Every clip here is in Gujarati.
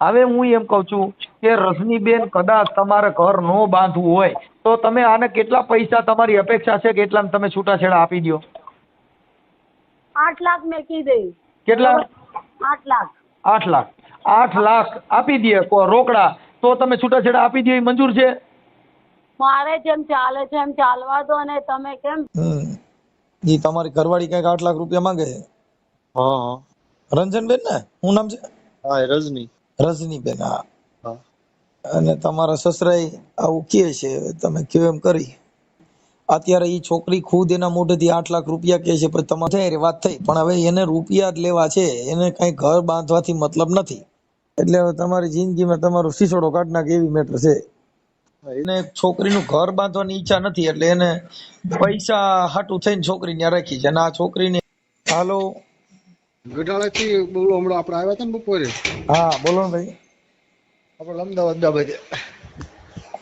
હવે હું એમ કહું છું કે રજનીબેન કદાચ તમારે ઘર ન બાંધવું હોય તો તમે આને કેટલા પૈસા તમારી અપેક્ષા છે કે એટલામાં તમે છૂટાછેડા આપી દો? 8 લાખ મેં કીધી. કેટલા? 8 લાખ. 8 લાખ. 8 લાખ આપી દે રોકડા તો તમે છૂટાછેડા આપી દો, એ મંજૂર છે? મારે જેમ ચાલે છે એમ ચાલવા દો ને તમે કેમ. ઈ તમારી ઘરવાળી કઈક 8 લાખ રૂપિયા માંગે છે. હા હા. રંજનબેન ને શું નામ છે? હા રજની. રજનીબેન. હા. હા. અને તમારા સસરાએ આવું કહે છે, તમે કયો એમ કરી. અત્યારે ઈ છોકરી ખુદ એના મોઢેથી 8 લાખ રૂપિયા કહે છે, પણ તમારે વાત થઈ, પણ હવે એને રૂપિયા જ લેવા છે, એને કઈ ઘર બાંધવાથી મતલબ નથી. એટલે હવે તમારી જિંદગીમાં તમારો શીશોડો કાઢ નાખે એવી મેટર છે. એને છોકરીનું ઘર બાંધવાની ઈચ્છા નથી, એટલે એને પૈસા હાટું થઈને છોકરી ત્યાં રાખી છે. અને આ છોકરીને હાલો ગઢાળાથી બોલો, હમણાં આપણે આવ્યા હતા ને બપોરે. હા બોલો ને ભાઈ. આપણે અમદાવાદ બાબતે.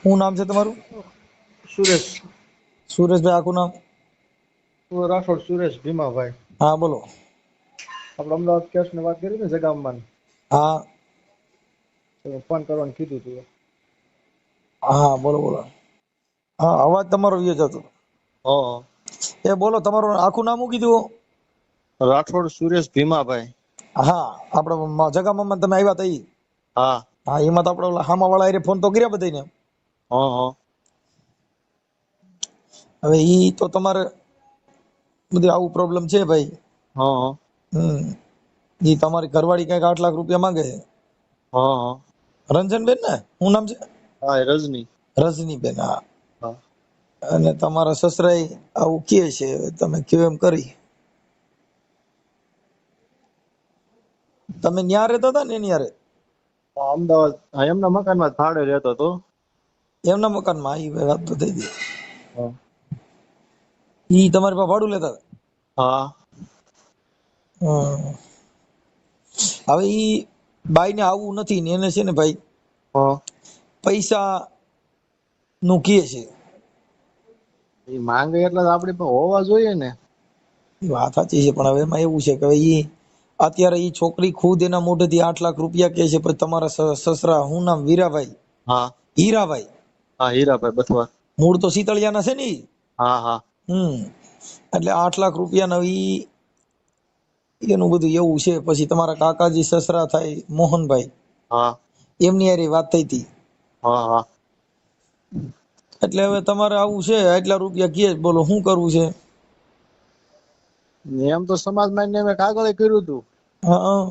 શું નામ છે તમારું? સુરેશ. સુરેશભાઈ આખું નામ? રાઠોડ સુરેશ ભીમાભાઈ. હા બોલો. આપણે અમદાવાદ કેસ ની વાત કરી ને જગામમાં. હા ફોન કરવાનું કીધું તું. હા બોલો બોલો. હા અવાજ તમારો વ્યવ જતો. હા. એ બોલો, તમારું આખું નામ શું કીધું? રાઠોડ સુરેશ ભીમાભાઈ. હા આપણે જગામાં તમે આવ્યા હતા ઈ? હા. હા એમાં તો આપણે હામા વાળા ફોન તો કર્યા બધાને. હા હા. હવે ઈ તો તમારે બધું આવું પ્રોબ્લેમ છે ભાઈ. હા હા. ઈ તમારી ઘરવાળી કઈક 8 લાખ રૂપિયા માંગે છે. હા હા. રંજનબેન ને શું નામ છે? હા રજની. રજનીબેન. હા. હા. અને તમારા સસરાએ આવું કહે છે, તમે કયો એમ કરી. તમે ન્યા રહેતા હતા ને એની હારે? અમદાવાદ એમના મકાનમાં ભાડે રહેતો હતો. એમના મકાનમાં આવી વાત તો થઈ ગઈ. હા. ઈ તમારી પાસે ભાડું લેતા હતા? હા. હવે ઈ બાઈ ને આવું નથી ને એને છે ને ભાઈ હા. પૈસા નું કહે છે. એ માંગે એટલે આપડે પણ હોવા જોઈએ ને. વાત સાચી છે, પણ હવે એમાં એવું છે કે ઈ અત્યારે ઈ છોકરી ખુદ એના મોઢેથી 8 લાખ રૂપિયા કહે છે, પણ તમારા સસરા શું નામ? વીરાભાઈ? હા. હીરાભાઈ? હા હીરાભાઈ બથવાર. મૂળ તો શીતળિયાના છે ને ઈ? હા હા. એટલે 8 લાખ રૂપિયા ઈ એનું બધું એવું છે. પછી તમારા કાકાજી સસરા થાય મોહનભાઈ, હા. એમની હારે વાત થઈ હતી. હા હા. એટલે હવે તમારે આવું છે, આટલા રૂપિયા કહે, બોલો શું કરવું છે? એમ તો સમાજમાં મેં કાગળ કર્યું હતું. હા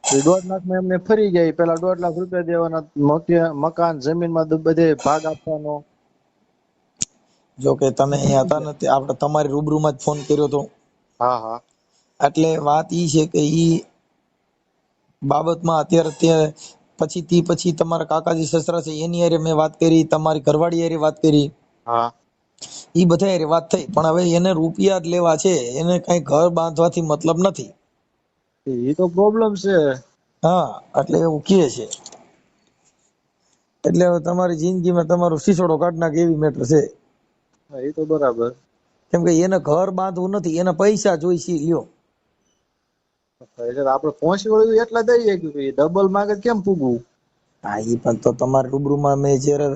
1.5 લાખ માં એમને ફરી જાય. પેલા 1.5 લાખ રૂપિયા દેવાના, મકાન જમીન માં બધે ભાગ આપવાનો. જો કે તમે અહીંયા હતા ને, આપણે તમારી રૂબરૂમાં જ ફોન કર્યો હતો. હા હા. એટલે વાત ઈ છે કે ઈ બાબતમાં અત્યારે પછી તમારા કાકાજી સસરા છે એની હારે મેં વાત કરી, તમારી ઘરવાળી હારે વાત કરી. હા. ઈ બધા હારે વાત થઈ, પણ હવે એને રૂપિયા જ લેવા છે, એને કઈ ઘર બાંધવાથી મતલબ નથી. એ તો પ્રોબ્લેમ છે. હા એટલે એવું કહે છે. એટલે હવે તમારી જિંદગીમાં તમારો શીશોડો કાઢ નાખે એવી મેટર છે. હા એ તો બરાબર. કેમ કે એને ઘર બાંધવું નથી, એને પૈસા જોઈશે. લ્યો એટલે આપડે પહોંચી વળ્યું એટલા દઈએ કે ડબલ માંગે કેમ પૂગવું? હા ઈ પણ તો તમારા રૂબરૂમાં મેં જયારે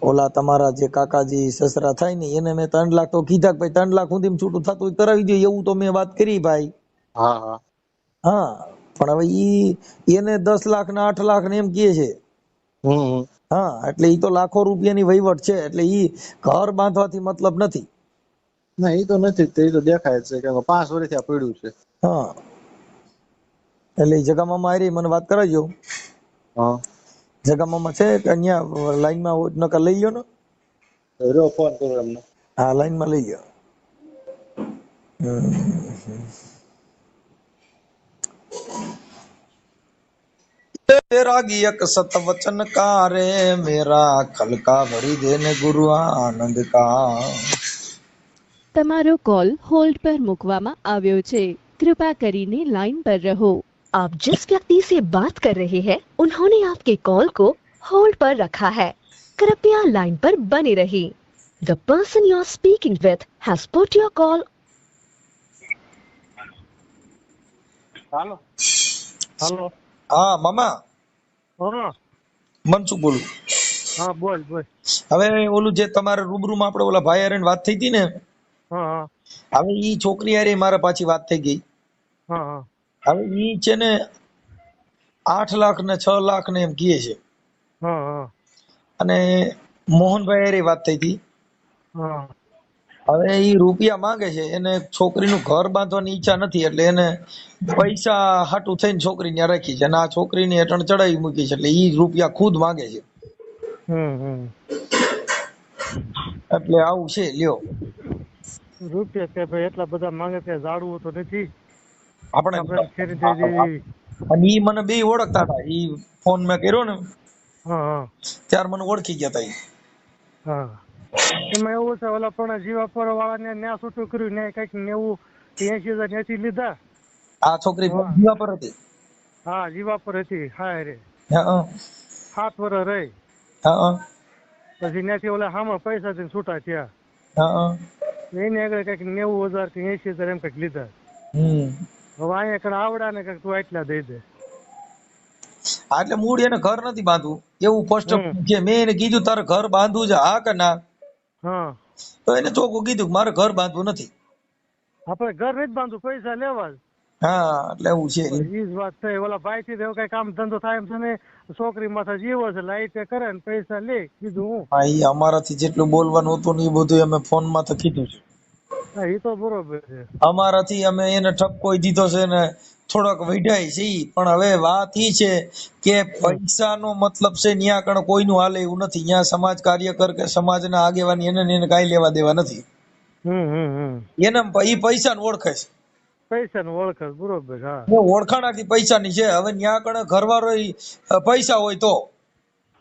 ઓલા તમારા જે કાકાજી સસરા થાય ને એને મેં 3 લાખ તો કીધા, ભાઈ 3 લાખ સુધી છૂટું થતું હોય કરાવી દે, એવું તો મેં વાત કરી ભાઈ. હા હા. હા પણ હવે એને 10 લાખ ને 8 લાખ ને એમ કહે છે. હમ. હા એટલે ઈ તો લાખો રૂપિયાની વહીવટ છે, એટલે ઈ ઘર બાંધવાથી મતલબ નથી. ના એ તો નથી, એ તો દેખાય છે કે 5 વર્ષથી આ પડ્યું છે. હા એટલે જગામાં આવી મને વાત કરાવજો. હા. જગામાં છે કે અહીંયા લાઈનમાં નકર લઈ લ્યો ને. રહ્યો ફોન કરો એમને. હા લાઈનમાં લઈ લ્યો. रागी एक सत वचन का रे मेरा खलका भरी देने गुरु आनंद का। તમારો કોલ હોલ્ડ પર મૂકવામાં આવ્યો છે, कृपया કરીને लाइन पर रहो। आप जिस व्यक्ति से बात कर रहे हैं उन्होंने आपके कॉल को होल्ड पर रखा है, कृपया लाइन पर बने रहिए। The person you are speaking with has put your call. Hello. Hello. હા મામા હા મનસુખ બોલું. હા બોલ બોલ. હવે ઓલું જે તમારે રૂબરૂમાં આપણે ઓલા ભાઈ હારે વાત થઈ હતી ને, હા હા હવે ઈ છોકરી હારે મારા પાછી વાત થઈ ગઈ. હા હા હવે ઈ છે ને 8 લાખ ને 6 લાખ ને એમ કહે છે. હા હા અને મોહનભાઈ હારે વાત થઈ હતી. હા હવે ઈ રૂપિયા માંગે છે, એને છોકરીનું ઘર બાંધવાની ઈચ્છા નથી, એટલે એને પૈસા હાટું થઈને છોકરી ત્યાં રાખી છે, અને આ છોકરીની હેઠળ ચડાવી મૂકી છે, એટલે ઈ રૂપિયા ખુદ માંગે છે. હમ એટલે આવું છે, લ્યો. રૂપિયા કે ભાઈ એટલા બધા માંગે કે જાડવું તો નથી આપણે આપણે ખેરી થઈ જઈ. અને ઈ મને બે ઓળખતા હતા. ઈ ફોન મેં કર્યો ને હા હા ત્યારે મને ઓળખી ગયા હતા ઈ. હા એમાં એવું છે ઓલા પણ જીવાપર વાળાને ન્યા છૂટું કર્યું ને કઈક 90 કે 80,000 ત્યાંથી લીધા. આ છોકરી હા જીવા પર હતી. હા જીવાપર હતી. હા રે હા 7 વર્ષ રહી હા પછી ત્યાંથી ઓલા હામાં પૈસા દઈને છૂટા થયા. હા એને આગળ કઈક 90,000 કે 80,000 એમ કઈક લીધા. હવે અહીંયા કણ આવડા ને કઈક તું આટલા દઈ દે. હા, એટલે મૂળ એને ઘર નથી બાંધવું એવું ફર્સ્ટ છે. મેં એને કીધું તારે ઘર બાંધવું છે, હા કે ના? હા તો એને ચોખ્ખું કીધું કે મારે ઘર બાંધવું નથી. આપણે ઘર નથી બાંધવું, પૈસા લેવા જ. હા, એટલે એવું છે. ઈ જ વાત છે. ઓલા ભાઈ થી એવું કઈ કામ ધંધો થાય એમ છે ને, છોકરી માથે જીવો છે, લાઈટ કરે ને પૈસા લે. કીધું હું હા, ઈ અમારાથી જેટલું બોલવાનું હતું ને એ બધું અમે ફોન માં તો કીધું છે. હા એ તો બરોબર છે. અમારાથી અમે એને ઠપકો દીધો છે ને થોડોક વઢાય છે ઈ. પણ હવે વાત ઈ છે કે પૈસાનો મતલબ છે ન્યા કણ કોઈનું હાલે એવું નથી. ન્યા સમાજ કાર્યકર કે સમાજના આગેવાની એને કાંઈ લેવા દેવા નથી. એને ઈ પૈસાને ઓળખે છે. પૈસા નું ઓળખ બરોબર. હા એ ઓળખાણાથી પૈસાની છે. હવે ન્યા કણ ઘરવાળો પૈસા હોય તો,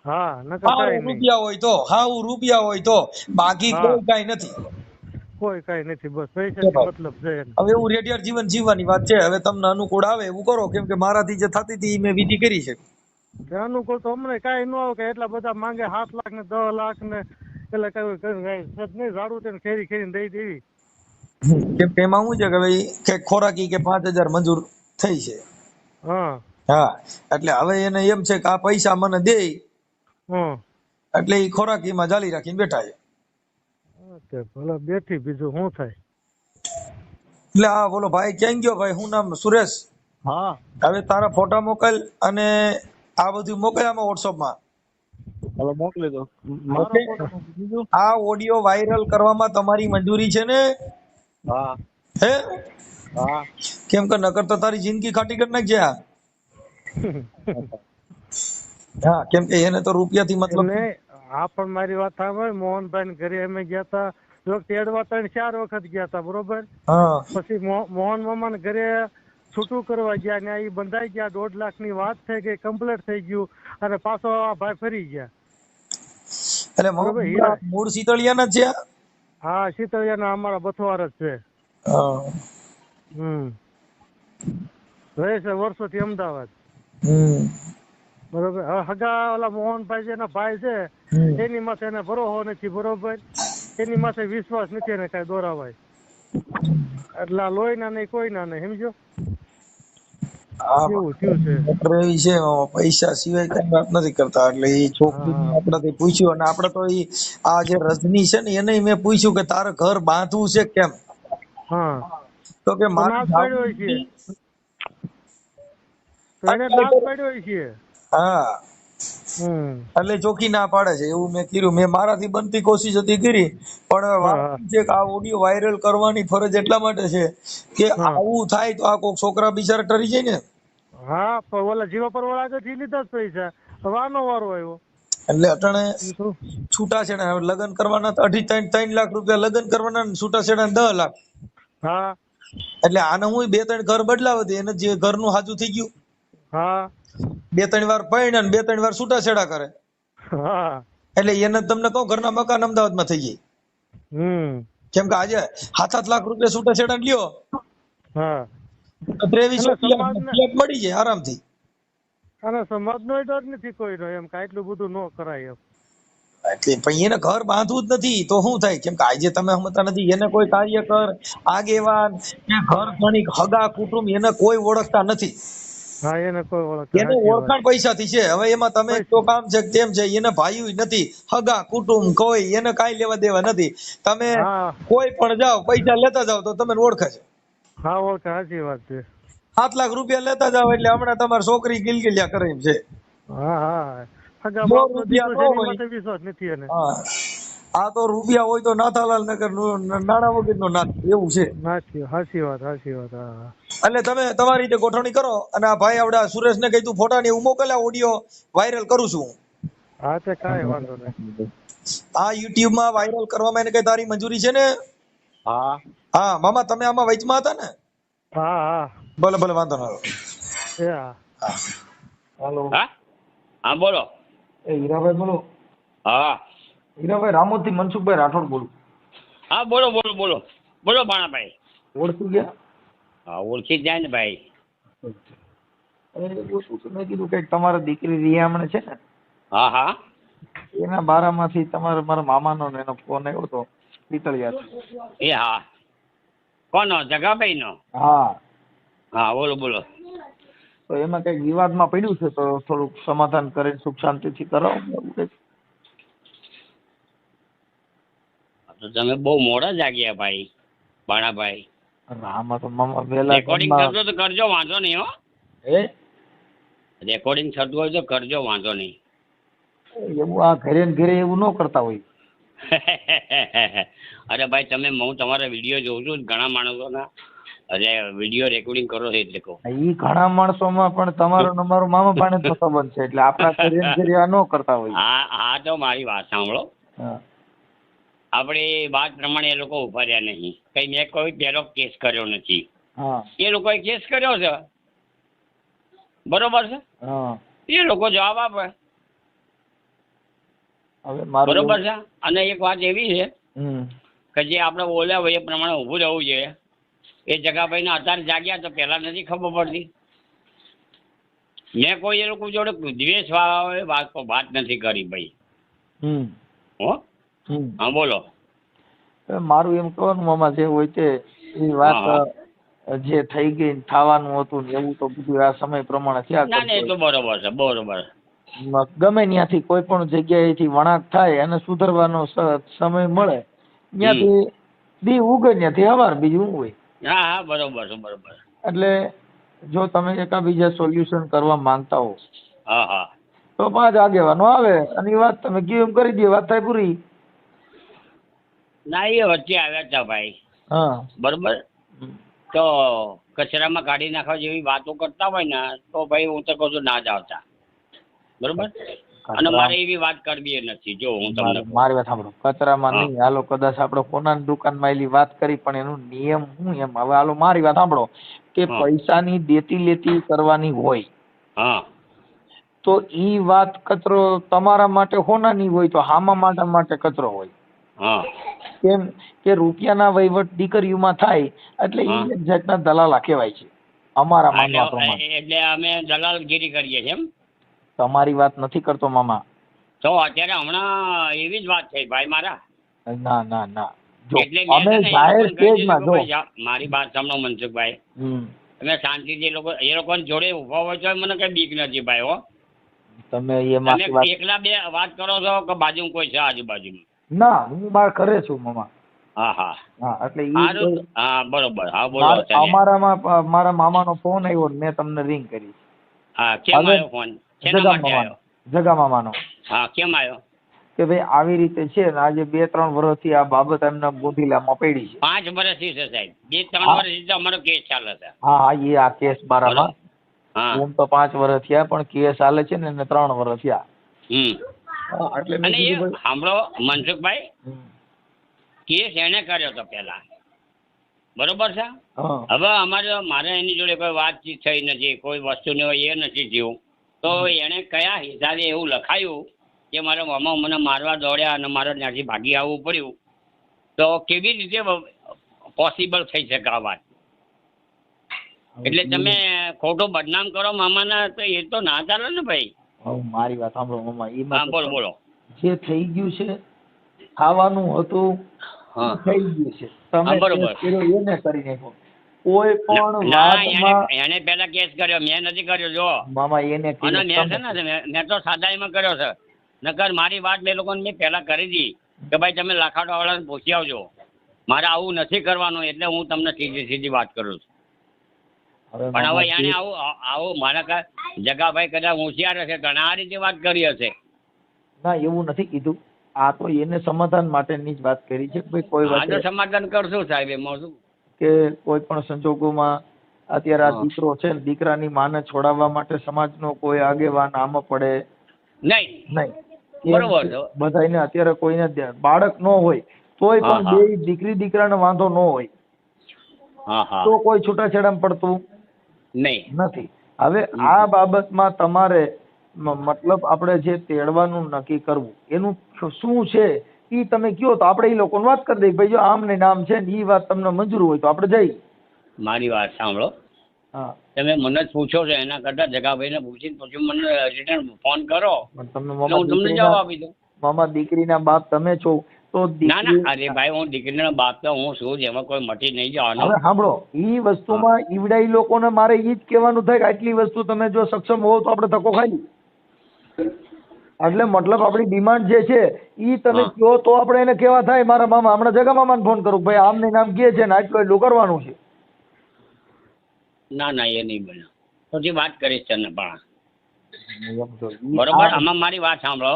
હા નકર કઈ નહીં. રૂપિયા હોય તો, રૂપિયા હોય તો, બાકી હા કોઈ કાંઈ નથી. કોઈ કઈ નથી, બસ પૈસા થી મતલબ છે એને. હવે એવું રેડિયાર જીવન જીવવાની વાત છે. હવે તમને અનુકૂળ આવે એવું કરો, કેમ કે મારાથી જે થતી હતી મેં વિધિ કરી છે. અનુકૂળ તો અમને કઈ ન આવે કે એટલા બધા માંગે 7 લાખ ને 10 લાખ ને એટલે કઈ નહીં ઝાડું તેને ખેરી ખેરીને દઈ દેવી. કેમ કે એમાં શું છે કે ભાઈ કે ખોરાકી કે 5,000 મંજૂર થઈ છે. હા હા, એટલે હવે એને એમ છે કે આ પૈસા મને દે, એટલે એ ખોરાકીમાં જાલી રાખીને બેઠા છે. ભલે બેઠી, બીજું શું થાય. એટલે આ બોલો ભાઈ ક્યાં ગયો? ભાઈ શું નામ? સુરેશ. હા હવે તારા ફોટા મોકલ અને આ બધું મોકલ આમાં વોટ્સઅપમાં. હવે મોકલી દો. મારો ઓકે, ફોટો મોકલી દીધો. આ ઓડિયો વાયરલ કરવામાં તમારી મંજૂરી છે ને? હા હે? હા કેમ કે નકર તો તારી જિંદગી ખાટી કરી નાખજે આ. હા, કેમ કે એને તો રૂપિયાથી મતલબ. એમને આ પણ મારી વાત સાંભળ. મોહનભાઈ ને ઘરે અમે ગયા તા, જો તેડવા 3-4 વખત ગયા તા, બરોબર. હા પછી મોહન મામા ને ઘરે છૂટું કરવા ગયા ને એ બંધાઈ ગયા. 1.5 લાખ ની વાત થઈ ગઈ, કમ્પ્લીટ થઈ ગયું, અને પાછો આ ભાઈ ફરી ગયા. એટલે બરોબર, હીરા. મૂળ શીતળિયાના જ છે આ? હા શીતળિયાના અમારા બથવાર જ છે. હા. રહે છે વર્ષોથી અમદાવાદ. બરોબર. હવે હગા ઓલા મોહનભાઈ જેના ભાઈ છે એની માથે એને ભરોસો નથી, બરોબર. એની માથે વિશ્વાસ નથી એને કઈ દોરાવાય. એટલે આ લોહીના નહીં, કોઈના નહીં, સમજો. એવું થયું છે. એવી છે, પૈસા સિવાય કઈ વાત નથી કરતા. એટલે એ છોકરી આપણાથી પૂછ્યું, અને આપણે તો આ જે રજની છે ને એને મેં પૂછ્યું કે તારે ઘર બાંધવું છે કેમ? હા તો કે તો મારે નાશ પાડ્યો છે. તો એને નાશ પાડ્યો છે. હા, એટલે ચોખ્ખી ના પાડે છે. એવું મેં કીધું. મેં મારાથી બનતી કોશિશ હતી કરી, પણ વાત છે કે આ ઓડિયો વાયરલ કરવાની ફરજ એટલા માટે છે કે આવું થાય તો આ કોઈક છોકરા બિચારા ટરી જાય ને. હા, પણ ઓલા જીવાપર વાળા આગળથી લીધા જ પૈસા. હવે આનો વારો આવ્યો. એટલે અટાણે છૂટાછેડા લગ્ન કરવાના 3.5 લાખ રૂપિયા લગ્ન કરવાના, છૂટાછેડા 10 લાખ. હા, એટલે આને હું 2-3 ઘર બદલાવે દે, એને જે ઘરનું હાજુ થઈ ગયું. હા 2-3 વાર પૈણ 2-3 વાર છૂટાછેડા કરે. હા એટલે એને તમને કહું ઘરના મકાન અમદાવાદમાં થઈ જાય. કેમ કે આજે 7-8 લાખ રૂપિયા છૂટાછેડા લ્યો, હા 23 મળી જાય આરામથી. અને સમાજનો ડર નથી કોઈનો, એમ કે આટલું બધું ન કરાય એમ. એટલે પણ એને ઘર બાંધવું જ નથી તો શું થાય? કેમ કે આજે તમે સમજતા નથી. એને કોઈ કાર્યકર, આગેવાન કે ઘર ધણી, હગા કુટુંબ એને કોઈ ઓળખતા નથી. હા એને કોઈ ઓળખતા એને સાચી વાત. ઓળખાણ પૈસાથી છે. હવે એમાં તમે તો કામ છે કે તેમ છે, એને ભાઈઓ નથી, હગા કુટુંબ કોઈ એને કાંઈ લેવા દેવા નથી. તમે હા કોઈ પણ જાઓ પૈસા લેતા જાઓ તો તમને ઓળખે છે. હા ઓળખે સાચી વાત છે. 7 લાખ રૂપિયા લેતા જાઓ એટલે હમણાં તમારી છોકરી ગિલગિલિયા કરે એમ છે. હા હા સગા 100 બાપનો રૂપિયા દીકરો ન છે એની હોય. માથે વિશ્વાસ નથી એને. હા, આ તો રૂપિયા હોય તો નાથાલાલ નગર નાણા વગરનો નાથ એવું છે. સાચી વાત હા. એટલે તમે તમારી રીતે ગોઠવણી કરો. અને આ ભાઈ આવડા સુરેશને કહી તું ફોટા ને એવું મોકલ્યા, ઓડિયો વાયરલ કરું છું. હા તે કાંઈ વાંધો નહીં. આ YouTube માં વાયરલ કરવામાં એને કઈ તારી મંજૂરી છે ને? હા હા મામા, તમે આમાં વચમાં હતા ને? હા ભલે ભલે, વાંધો ના. એ હા. હાલો, હા હા બોલો. એ હીરાભાઈ બોલો. હા હીરાભાઈ, રામોદથી મનસુખભાઈ રાઠોડ બોલું. હા બોલો ભાણાભાઈ. ઓળખી ગયા? હા ઓળખી જ જાય ને ભાઈ. એવું શું છે, મેં કીધું કંઈક તમારા દીકરી રિયામણે છે ને, હા હા એના બારામાંથી તમારા મારા મામાનો ને એનો ફોન આવ્યો હતો પિતળિયાથી. એ હા કોનો? જગાભાઈ નો? હા, હા બોલો. તો એમાં કંઈક વિવાદમાં પડ્યું છે, તો થોડુંક સમાધાન કરીને સુખ શાંતિથી કરાવો એવું કંઈક. તો તમે બહુ મોડા જાગ્યા ભાઈ ભાણાભાઈ. આમાં તો મામા વહેલા રેકોર્ડિંગ કરજો તો કરજો, વાંધો નહીં હો. એ રેકોર્ડિંગ થતું હોય તો કરજો, વાંધો નહીં. એવું આ ઘરે ને ઘરે એવું ન કરતા હોય. અરે ભાઈ તમે, હું તમારા વિડીયો જોઉં છું ઘણા માણસોના. અરે વિડીયો રેકોર્ડિંગ કરો છો એટલે કહું. ઈ ઘણા માણસોમાં પણ તમારો ને મારો મામા ભાણે તો સંબંધ છે, એટલે આપણા ઘરે ને ઘરે આ ન કરતા હોય. હા તો મારી વાત સાંભળો. હા. આપણી વાત પ્રમાણે એ લોકો ઉભા રહ્યા નહીં. કઈ મેં કોઈ પહેલો કેસ કર્યો નથી. હા. એ લોકોએ કેસ કર્યો છે, બરોબર છે. હા. એ લોકો જવાબ આપે, હવે મારું બરોબર છે. અને એક વાત એવી છે કે જે આપણે બોલ્યા હોય એ પ્રમાણે ઊભું રહેવું જોઈએ. એ જગાભાઈને અત્યારે જાગ્યા તો પહેલા નથી ખબર પડતી. મેં કોઈ એ લોકો જોડે દ્વેષ વાળા વાત નથી કરી ભાઈ. હો હા બોલો. મારું એમ કહેવાનું મામા, જે હોય તે એ વાત જે થઈ ગઈ થવાનું હતું ને એવું તો બધું આ સમય પ્રમાણે થયા ના એ તો બરોબર છે, બરોબર. ગમે ત્યાંથી કોઈ પણ જગ્યાએથી વળાંક થાય અને સુધરવાનો સમય મળે ત્યાંથી દી ઉગે ત્યાંથી હવાર, બીજું શું હોય. હા બરોબર છે, બરોબર. એટલે જો તમે એકાબીજા સોલ્યુશન કરવા માંગતા હો હા તો 5 આગેવાનો આવે અને એ વાત તમે કીધું એમ કરી દે, વાત થાય પૂરી. ના એ વચ્ચે આવ્યા હતા ભાઈ. હા બરોબર. તો કચરામાં કાઢી નાખવા જેવી વાતો કરતા હોય ને તો ભાઈ હું તો કહું છું ના જ આવતા, બરોબર. અને મારે એવી વાત કરવી નથી. જો હું તમને મારી વાત સાંભળો, કચરામાં નહીં હાલો, કદાચ આપણે સોનાની દુકાનમાં એલી વાત કરી, પણ એનું નિયમ શું એમ. હવે હાલો મારી વાત સાંભળો કે પૈસાની દેતી લેતી કરવાની હોય તો ઈ વાત કચરો તમારા માટે હોનાની હોય તો હામા માટે કચરો હોય. કેમ કે રૂપિયાના વહીવટ દીકરીઓમાં થાય એટલે એ એક જાતના દલાલા કહેવાય છે અમારા માનવા પ્રમાણે. એટલે અમે દલાલગીરી કરીએ છીએ એમ? તમારી વાત નથી કરતો મામા. તો અત્યારે હમણાં એવી જ વાત થઈ ભાઈ મારા. ના જો એટલે અમે જાહેર સ્ટેજમાં જો મારી વાત સાંભળો મનસુખભાઈ, તમે શાંતિથી એ લોકોની જોડે ઉભા હોય તો મને કઈ બીક નથી ભાઈ. હો તમે એકલા બે વાત કરો છો કે બાજુ કોઈ છે આજુબાજુમાં? ના, હું બાર કરે છું મામા. હા એટલે હા બરોબર. હા બોલો. અમારામાં મારા મામાનો ફોન આવ્યો ને મેં તમને રિંગ કરી. હા કેમ આવ્યો ફોન? શેના માટે આવ્યો? જગા મામાનો. હા કેમ આવ્યો? કે ભાઈ આવી રીતે છે ને આજે 2-3 વર્ષથી આ બાબત એમના ગોધીલામાં પડી છે. 5 વર્ષથી છે સાહેબ. 2-3 વર્ષથી તો અમારો કેસ ચાલે છે. હા એ આ કેસ બારામાં હું તો 5 વર્ષ થયા પણ કેસ ચાલે છે ને એને 3 વર્ષ થયા. એટલે અને એ સાંભળો મનસુખભાઈ, કેસ એને કર્યો હતો પેલા, બરોબર છે. હવે મારે એની જોડે કોઈ વાતચીત થઈ નથી, કોઈ વસ્તુની હોય એ નથી થયું. તો એને કયા હિસાબે એવું લખાયું કે મારા મામા મને મારવા દોડ્યા અને મારે ત્યાંથી ભાગી આવવું પડ્યું, તો કેવી રીતે પોસિબલ થઈ શકે આ વાત? એટલે તમે ખોટું બદનામ કરો મામાના, તો એ તો ના ચાલે ને ભાઈ. મારી વાત સાંભળો મામા, બોલો. જે થઈ ગયું છે ખાવાનું હતું થઈ ગયું છે, તમે એને કરી નાખો. કોઈ પણ વાતમાં એને પેલા કેસ કર્યો, મેં નથી કર્યો. જો મામા એને અને મેં છે ને મેં તો સાદાઈમાં કર્યો છે. નકર મારી વાત બે લોકોને મેં પહેલા કરી હતી કે ભાઈ તમે લાખાડો વાળાને પૂછી આવજો, મારે આવું નથી કરવાનું. એટલે હું તમને સીધી વાત કરું છું. પણ હવે એને આવું મારા જગાભાઈ કદાચ હોશિયાર હશે તો આ રીતે વાત કરી હશે. ના એવું નથી કીધું, આ તો એને સમાધાન માટેની જ વાત કરી છે. ભાઈ કોઈ વાત સમાધાન કરશું સાહેબ. એમાં શું કે કોઈ પણ સંજોગોમાં અત્યારે આ દીકરો છે, દીકરાની માને છોડાવવા માટે સમાજનો કોઈ આગેવાન આમાં પડે નહીં. બરોબર. બધાને અત્યારે કોઈને બાળક ન હોય તોય પણ બે દીકરી દીકરાને વાંધો ન હોય તો કોઈ છૂટાછેડામાં પડતું નથી. હવે આ બાબતમાં તમારે મતલબ આપણે જે તેડવાનું નક્કી કરવું એનું શું છે એ તમે કયો તો આપણે એ લોકોને વાત કરી દઈએ. ભાઈ જો આમ ને નામ છે ને એ વાત તમને મંજૂર હોય તો આપણે જઈએ. મારી વાત સાંભળો. હા, તમે મને જ પૂછો છો, એના કરતા જગાભાઈને પૂછીને પછી મને રિટર્ન ફોન કરો, હું તમને જવાબ આપી દઉં. મામા દીકરીના બાપ તમે છો તો ના અરે ભાઈ હું દીકરીના બાપ તો હું છું જ, એમાં કોઈ મટી નહીં જવાનું. હવે સાંભળો, ઈ વસ્તુમાં ઈવડાઈ લોકોને મારે ઈ જ કહેવાનું થાય કે આટલી વસ્તુ તમે જો સક્ષમ હોવ તો આપણે ધક્કો ખાઈ. એટલે મતલબ આપણી ડિમાન્ડ જે છે ઈ તમે કહો તો આપણે એને કેવા થાય. મારા મામા હમણાં જગા મામાને ફોન કરું ભાઈ આમને નામ કહે છે ને એટલું કરવાનું છે. ના એ નહીં બને પછી વાત કરીશ તને. પણ બરોબર, આમાં મારી વાત સાંભળો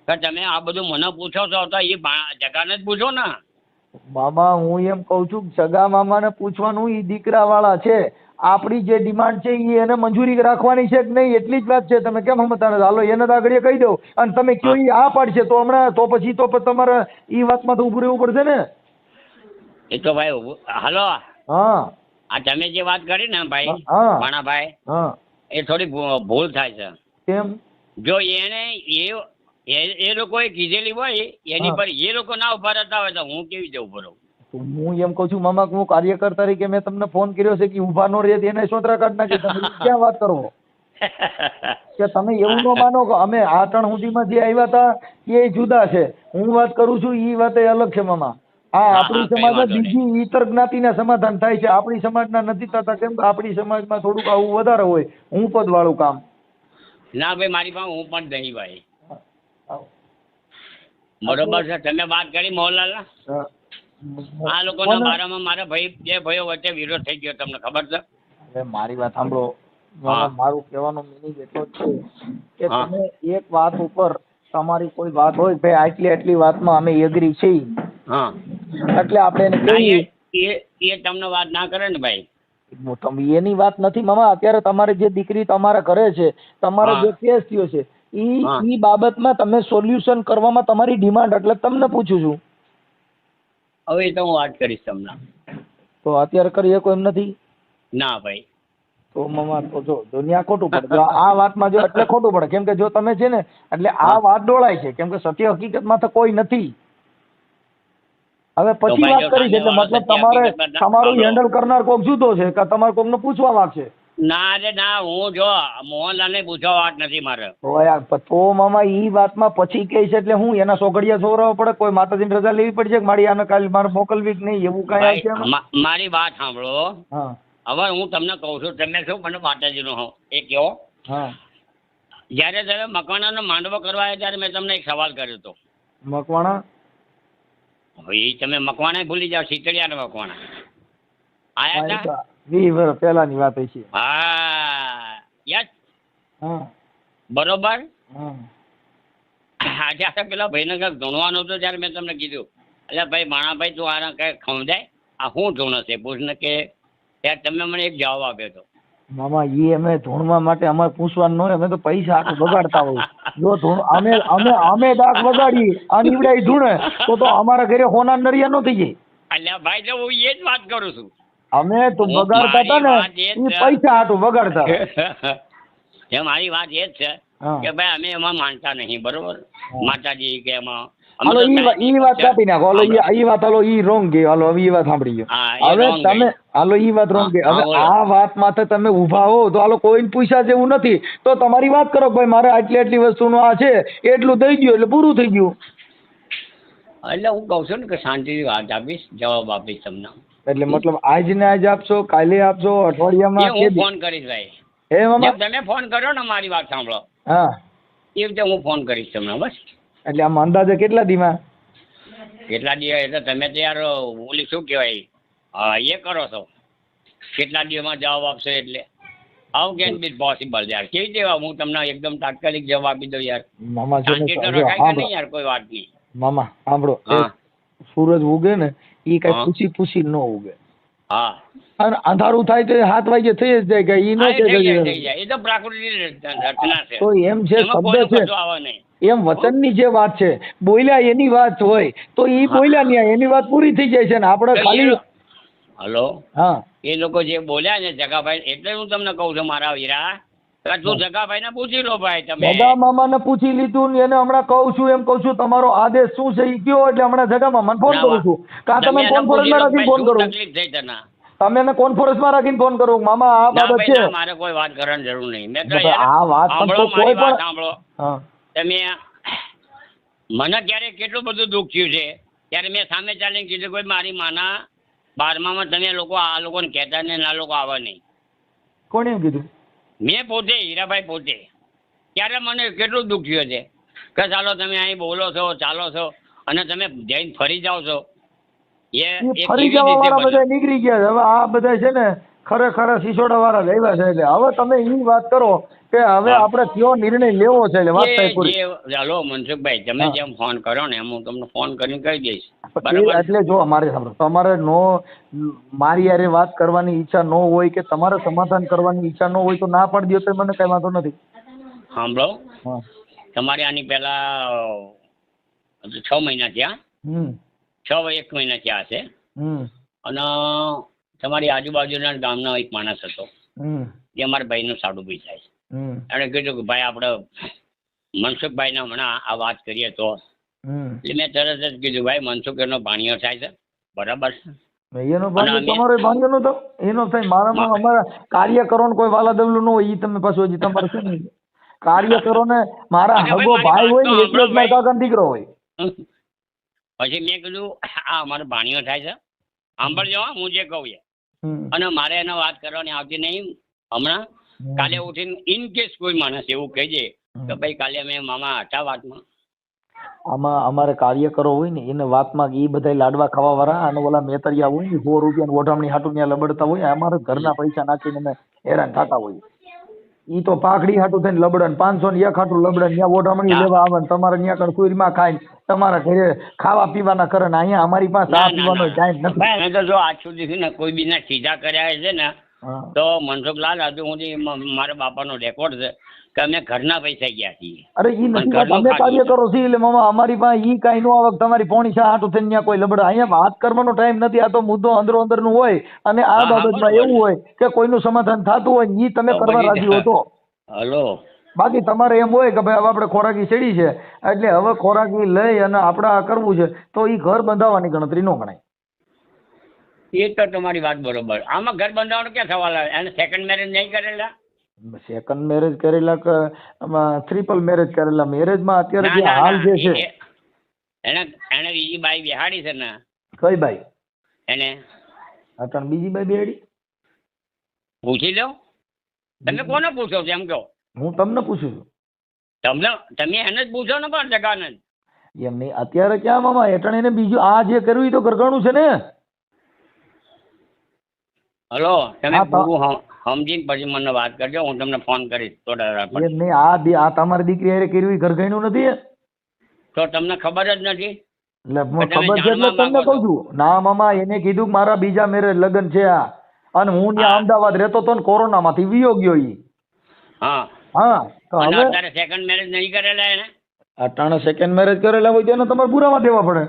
કે તમે આ બધું મને પૂછો છો તો એ જગાને જ પૂછો ને. મામા હું એમ કઉ છું સગા મામાને પૂછવાનું, ઈ દીકરા વાળા છે. આપણી જે ડિમાન્ડ છે એ એને મંજૂરી રાખવાની છે કે નહીં એટલી જ વાત છે. તમે કેમ સમજતા નથી? હાલો એને આગળ કહી દો અને તમે કયો એ આ પાડશે તો હમણાં તો પછી તો તમારે એ વાતમાં તો ઉભું રહેવું પડશે ને. એ તો ભાઈ હાલો. હા, આ તમે જે વાત કરી ને ભાઈ ભાણાભાઈ, એ થોડી ભૂલ થાય છે. કેમ? જો એને એ લોકોએ કીધેલી હોય એની પર એ લોકો ના ઉભા રહેતા હોય તો હું કેવી રીતે ઉભો રહું? હું એમ કઉ છું મામા, હું કાર્યકર તરીકે મેં તમને ફોન કર્યો છે કે ઉભા નો રહે એને સોતરા કાઢ નાખી. તમે ક્યાં વાત કરો કે તમે એવું ન માનો કે અમે આ ત્રણ સુધીમાં જે આવ્યા હતા એ જુદા છે. હું વાત કરું છું એ વાત અલગ છે મામા. હા, આપણી સમાજમાં બીજી ઇતર જ્ઞાતિના સમાધાન થાય છે, આપણી સમાજના નથી થતા. કેમ કે આપણી સમાજમાં થોડુંક આવું વધારે હોય, હું પદ વાળું કામ. ના ભાઈ મારી પાસે હું પણ નહીં ભાઈ. બરોબર છે. તમે વાત કરી મોહનલાલ આ લોકોના બારામાં મારા ભાઈ બે ભાઈઓ વચ્ચે વિરોધ થઈ ગયો, તમને ખબર છે? હવે મારી વાત સાંભળો, મારું કહેવાનો મિનિંગ એટલો જ છે કે તમે એક વાત ઉપર તમારી કોઈ વાત હોય ભાઈ આટલી વાતમાં અમે એગ્રી છીએ એટલે આપણે એને કહીએ. એ તમને વાત ના કરે ને ભાઈ. એની વાત નથી મામા. અત્યારે તમારે જે દીકરી તમારા કરે છે, તમારો જે કેસ થયો છે ઈ બાબતમાં તમે સોલ્યુશન કરવામાં તમારી ડિમાન્ડ, એટલે તમને પૂછું છું. હવે તો હું વાત કરીશ તમને. તો અત્યારે કરી શકો એમ નથી? ના ભાઈ. તો મામા તો જો દુનિયા ખોટું પડે આ વાતમાં, જો એટલે ખોટું પડે કેમ કે જો તમે છે ને એટલે આ વાત ડોળાય છે કેમ કે સત્ય હકીકતમાં તો કોઈ નથી. હવે પછી વાત કરી છે એટલે મતલબ તમારું હેન્ડલ કરનાર કોક જુદો છે કે તમારે કોકને પૂછવા માંગશે. ના રે ના, હું જો મોહનલાલને પૂછવા વાત નથી મારે. તો મામા ઈ વાતમાં પછી કહે છે એટલે હું એના સોગડિયા સોરાવવા પડે, કોઈ માતાજીની રજા લેવી પડશે કે મારી આને કાલે મારે મોકલવી કે નહીં એવું કાંઈ છે? મારી વાત સાંભળો. હવે હું તમને કહું છું, તમે શું મને માતાજીનો હો એ કહો. જયારે તમે મકવાણાનો માંડવો કરવા આવ્યા ત્યારે મેં તમને એક સવાલ કર્યો હતો. મકવાણા? હવે તમે મકવાણા ભૂલી જાઓ, શીતળિયાના મકવાણા આયા હતા 20 વર્ષ પહેલાની વાત છે. હા યસ. બરોબર. આજે પેલા ભાઈને કંઈક ધૂણવાનું હતું ત્યારે મેં તમને કીધું એટલે ભાઈ ભાણાભાઈ તું આને કંઈક સમજાય આ શું ધૂણ છે પૂછને કે ત્યારે તમે મને એક જવાબ આપ્યો હતો. મામા એ અમે ધૂણવા માટે અમારે પૂછવાનું ન હોય, અમે તો પૈસા આખું બગાડતા હોય. જો ધૂણ અમે દાખ બગાડીએ અને ઈવડાઈ ધૂણે તો અમારા ઘરે હોના નરિયા ન થઈ જાય. એટલે ભાઈ તો હું એ જ વાત કરું છું. અમે તો બગાડતા હતા ને એ પૈસા હાટું બગાડતા. એ મારી વાત એ જ છે કે ભાઈ અમે એમાં માનતા નહીં. બરોબર માતાજી કે એમાં હાલો ઈ વાત કાપી નાખો. હાલો ઈ વાત હાલો ઈ રોંગ ગઈ. હાલો હવે ઈ વાત સાંભળી ગયો. હવે તમે હાલો ઈ વાત રોંગ ગઈ. હવે આ વાત માટે તમે ઊભા હો તો હાલો કોઈને પૂછ્યા જેવું નથી તો તમારી વાત કરો ભાઈ મારે આટલી વસ્તુનું આ છે એટલું દઈ ગયું એટલે પૂરું થઈ ગયું. એટલે હું કહું છું ને કે શાંતિથી વાત આપીશ, જવાબ આપીશ તમને. એટલે મતલબ આજ ને આજ આપશો, કાલે આપશો, એ અઠવાડિયામાં હું ફોન કરીશ ભાઈ. હે મામા? જેમ તમે ફોન કર્યો ને મારી વાત સાંભળો હા, એ રીતે હું ફોન કરીશ તમને બસ. એટલે આમ અંદાજે કેટલા દીમાં? કેટલા દિવસ એટલે તમે તો યાર ઓલી શું કહેવાય એ કરો છો કેટલા દિવસમાં જવાબ આપશો એટલે હાઉ કેન બી પોસિબલ યાર કેવી રીતે હું તમને એકદમ તાત્કાલિક જવાબ આપી દઉં યાર. મામા છે ને, શાંતિ તો રખાય કે નહીં યાર કોઈ વાત નહીં. મામા સાંભળો, હા સૂરજ ઉગે ને એ કઈ હા. પૂછી પૂછી ન ઉગે, હા અને અંધારું થાય તો 7 વાગે થઈ જ જાય કે ઈ નો હા, એ કે થઈ જાય થઈ જાય. એ તો પ્રાકૃતિક રચના છે તો એમ છે, એમાં શબ્દ કોઈનું છે કશું આવે નહીં. એમ વચનની જે વાત છે, બોલ્યા એની વાત હોય તો ઈ બોલ્યા નહીં, એની વાત પૂરી થઈ જાય છે ને આપણે તો ખાલી હલો હા એ લોકો જે બોલ્યા ને જગાભાઈ એટલે હું તમને કહું છું મારા વીરા કે તું જગાભાઈ ને પૂછી લો ભાઈ તમે. જગા મામાને પૂછી લીધું ને એને હમણાં કહું છું, એમ કહું છું તમારો આદેશ શું છે ઈ કયો, એટલે હમણાં જગા મામાને ફોન કરું છું. કાં તમે તમે એને પૂછી કોન્ફરન્સમાં લો રાખીને ભાઈ ફોન શું કરું, તકલીફ થઈ તને. તમે એને કોન્ફરન્સમાં રાખીને ફોન કરું મામા આ ના બાબત ભાઈ છે. ના, મારે કોઈ વાત કરવાની જરૂર નહીં. મેં તો તો યાર આ વાત પણ સાંભળો તો કોઈ મારી વાત પણ સાંભળો. હા તમે મને ક્યારે કેટલું બધું દુઃખ થયું છે ત્યારે મેં સામે ચાલીને કીધું કોઈ મારી માના 12માં તમે લોકો આ લોકોને કહેતા ને આ લોકો આવે નહીં. કોણે એમ કીધું? મેં પોતે હીરાભાઈ પોતે ત્યારે મને કેટલું દુઃખ થયું છે કે ચાલો તમે અહીં બોલો છો ચાલો છો અને તમે જઈને ફરી જાઓ છો. એ ઈ ફરી જવા વાળા બધા નીકળી ગયા છે. હવે આ બધા છે ને ખરેખર સિસોડા વાળા જ આવ્યા છે. એટલે હવે તમે ઈ વાત કરો કે હવે આપણે કયો નિર્ણય લેવો છે, એટલે વાત થાય પૂરી. ચાલો મનસુખભાઈ તમે હા. જેમ ફોન કરો ને એમ હું તમને ફોન કરીને કહી દઈશ. એ બરાબર એટલે જો અમારે સાંભળો, તમારે મારી હારે વાત કરવાની ઈચ્છા ન હોય કે તમારે સમાધાન કરવાની ઈચ્છા ન હોય તો ના પાડી દો તો મને કઈ વાંધો નથી. સાંભળો હા તમારે આની પહેલા 6 મહિના થયા, હમ 1 મહિના થયા હશે હમ અને તમારી આજુબાજુના ગામનો એક માણસ હતો હમ એ અમારા ભાઈનું સાડું ભાઈ થાય છે. હમ એણે કીધું કે ભાઈ આપણે મનસુખભાઈને હમણાં આ વાત કરીએ તો હમ એટલે મેં તરત જ કીધું ભાઈ મનસુખ એનો ભાણિયો થાય છે બરાબર છે. એનો ભાગ્ય અમે- તમારો ભાગ્ય નો તો એનો થાય મારામાં અમારા કાર્યકરો ને કોઈ વાલા દવલું ન હોય ઈ તમે પાછું હજી તમારે શું નહીં. કાર્યકરો ને મારા અને હગો ભાઈ ભાઈ હોય ને મારી વાત તો એટલે જ મારા સાંભળો કાકાનો દીકરો હોય. પછી મેં કીધું આ અમારો ભાણિયો થાય છે સાંભળજો હા હું જે કહું એ હમ અને મારે એને વાત કરવાની આવતી નહીં હમણાં. કાલે ઉઠીને ઇન કેસ કોઈ માણસ એવું કહી દે કે ભાઈ કાલે અમે મામા હતા વાતમાં આમાં અમારે કાર્યકરો હોય ને એને વાતમાં એ બધા લાડવા ખાવા વાળા અને ઓલા મેતરિયા હોય ને 100 રૂપિયાની ઓઢામણી હાટું ત્યાં લબડતા હોય, અમારે ઘરના પૈસા નાખીને અમે હેરાન થતા હોય. ઈ તો પાઘડી હાટું થઈને લબડે ને 500 ની એક હાટું લબડે ને ત્યાં ઓઢામણી લેવા આવે ને તમારે ત્યાં કણ કુઈરમાં ખાઈને તમારા ઘરે ખાવા પીવાના કરે ને અહીંયા અમારી પાસે ચા પીવાનો ટાઈમ નથી. ભાઈ અમે તો જો આજ સુધી છે ને કોઈ બીના સીધા કર્યા છે ને હા. તો મનસુખલાલ હજુ સુધી મારા બાપાનો રેકોર્ડ છે કે અમે ઘરના પૈસા ગયા છીએ. અરે ઈ નથી વાત, ઘરનું અમે ખાધું કાર્યકરો છીએ એટલે મામા અમારી પાસે ઈ કાંઈ નો આવે તમારી પોણી ચા હાટું થઈને ત્યાં કોઈ લબડે. અહીંયા વાત કરવાનો ટાઈમ નથી, આ તો મુદ્દો અંદરો અંદરનું હોય અને આ હા, બાબતમાં બરોબર. એવું હોય કે કોઈનું સમાધાન થતું હોય ને ઈ તમે તો કરવા પછી રાજી હો તો. હલો બાકી તમારે એમ હોય કે ભાઈ હવે આપણે ખોરાકી ચડી છે એટલે હવે ખોરાકી લઈ અને આપણે આ કરવું છે તો ઈ ઘર બંધાવવાની ગણતરી ન ગણાય. એ તો તમારી વાત બરોબર. આમાં ઘર બંધાવવાનો ક્યાં સવાલ આવે? એને સેકન્ડ મેરેજ નહીં કરેલા? સેકન્ડ મેરેજ કરેલા કે ટ્રિપલ મેરેજ કરેલા, મેરેજમાં અત્યારે જે હાલ જે છે એને એને બીજી બાઈ બેહાડી છે ને કઈ બાઈ એને અટણ બીજી બાઈ બેડી પૂછી લો. તમે કોને પૂછો છો એમ કહો? હું તમને પૂછું છું. તમે એને જ પૂછો ને પણ જગાને જ. એમ નહીં અત્યારે ક્યાં મામા એટણ એને બીજું આ જે કર્યું એ તો ઘરઘણું છે ને. હલો તમે હા, પૂરું સમજીને પછી મને વાત કરજો, હું તમને ફોન કરીશ થોડા વાર પછી. એમ નહીં આ તમારી દીકરી હારે કર્યું એ ઘરઘણું નથી તો તમને ખબર જ નથી? એટલે મને તમે ખબર છે એટલે જાણવા તમને માંગો કહું છું. ના મામા એને કીધું કે મારા બીજા મેરેજ લગ્ન છે આ અને હું ત્યાં હા. અમદાવાદ રહેતો હતો ને કોરોનામાંથી વિયો ગયો ઈ. હા હા તો અને હવે અત્યારે સેકન્ડ મેરેજ નહીં કરેલા એને? અટાણે સેકન્ડ મેરેજ કરેલા હોય તો એને તમારે પુરાવા દેવા પડે.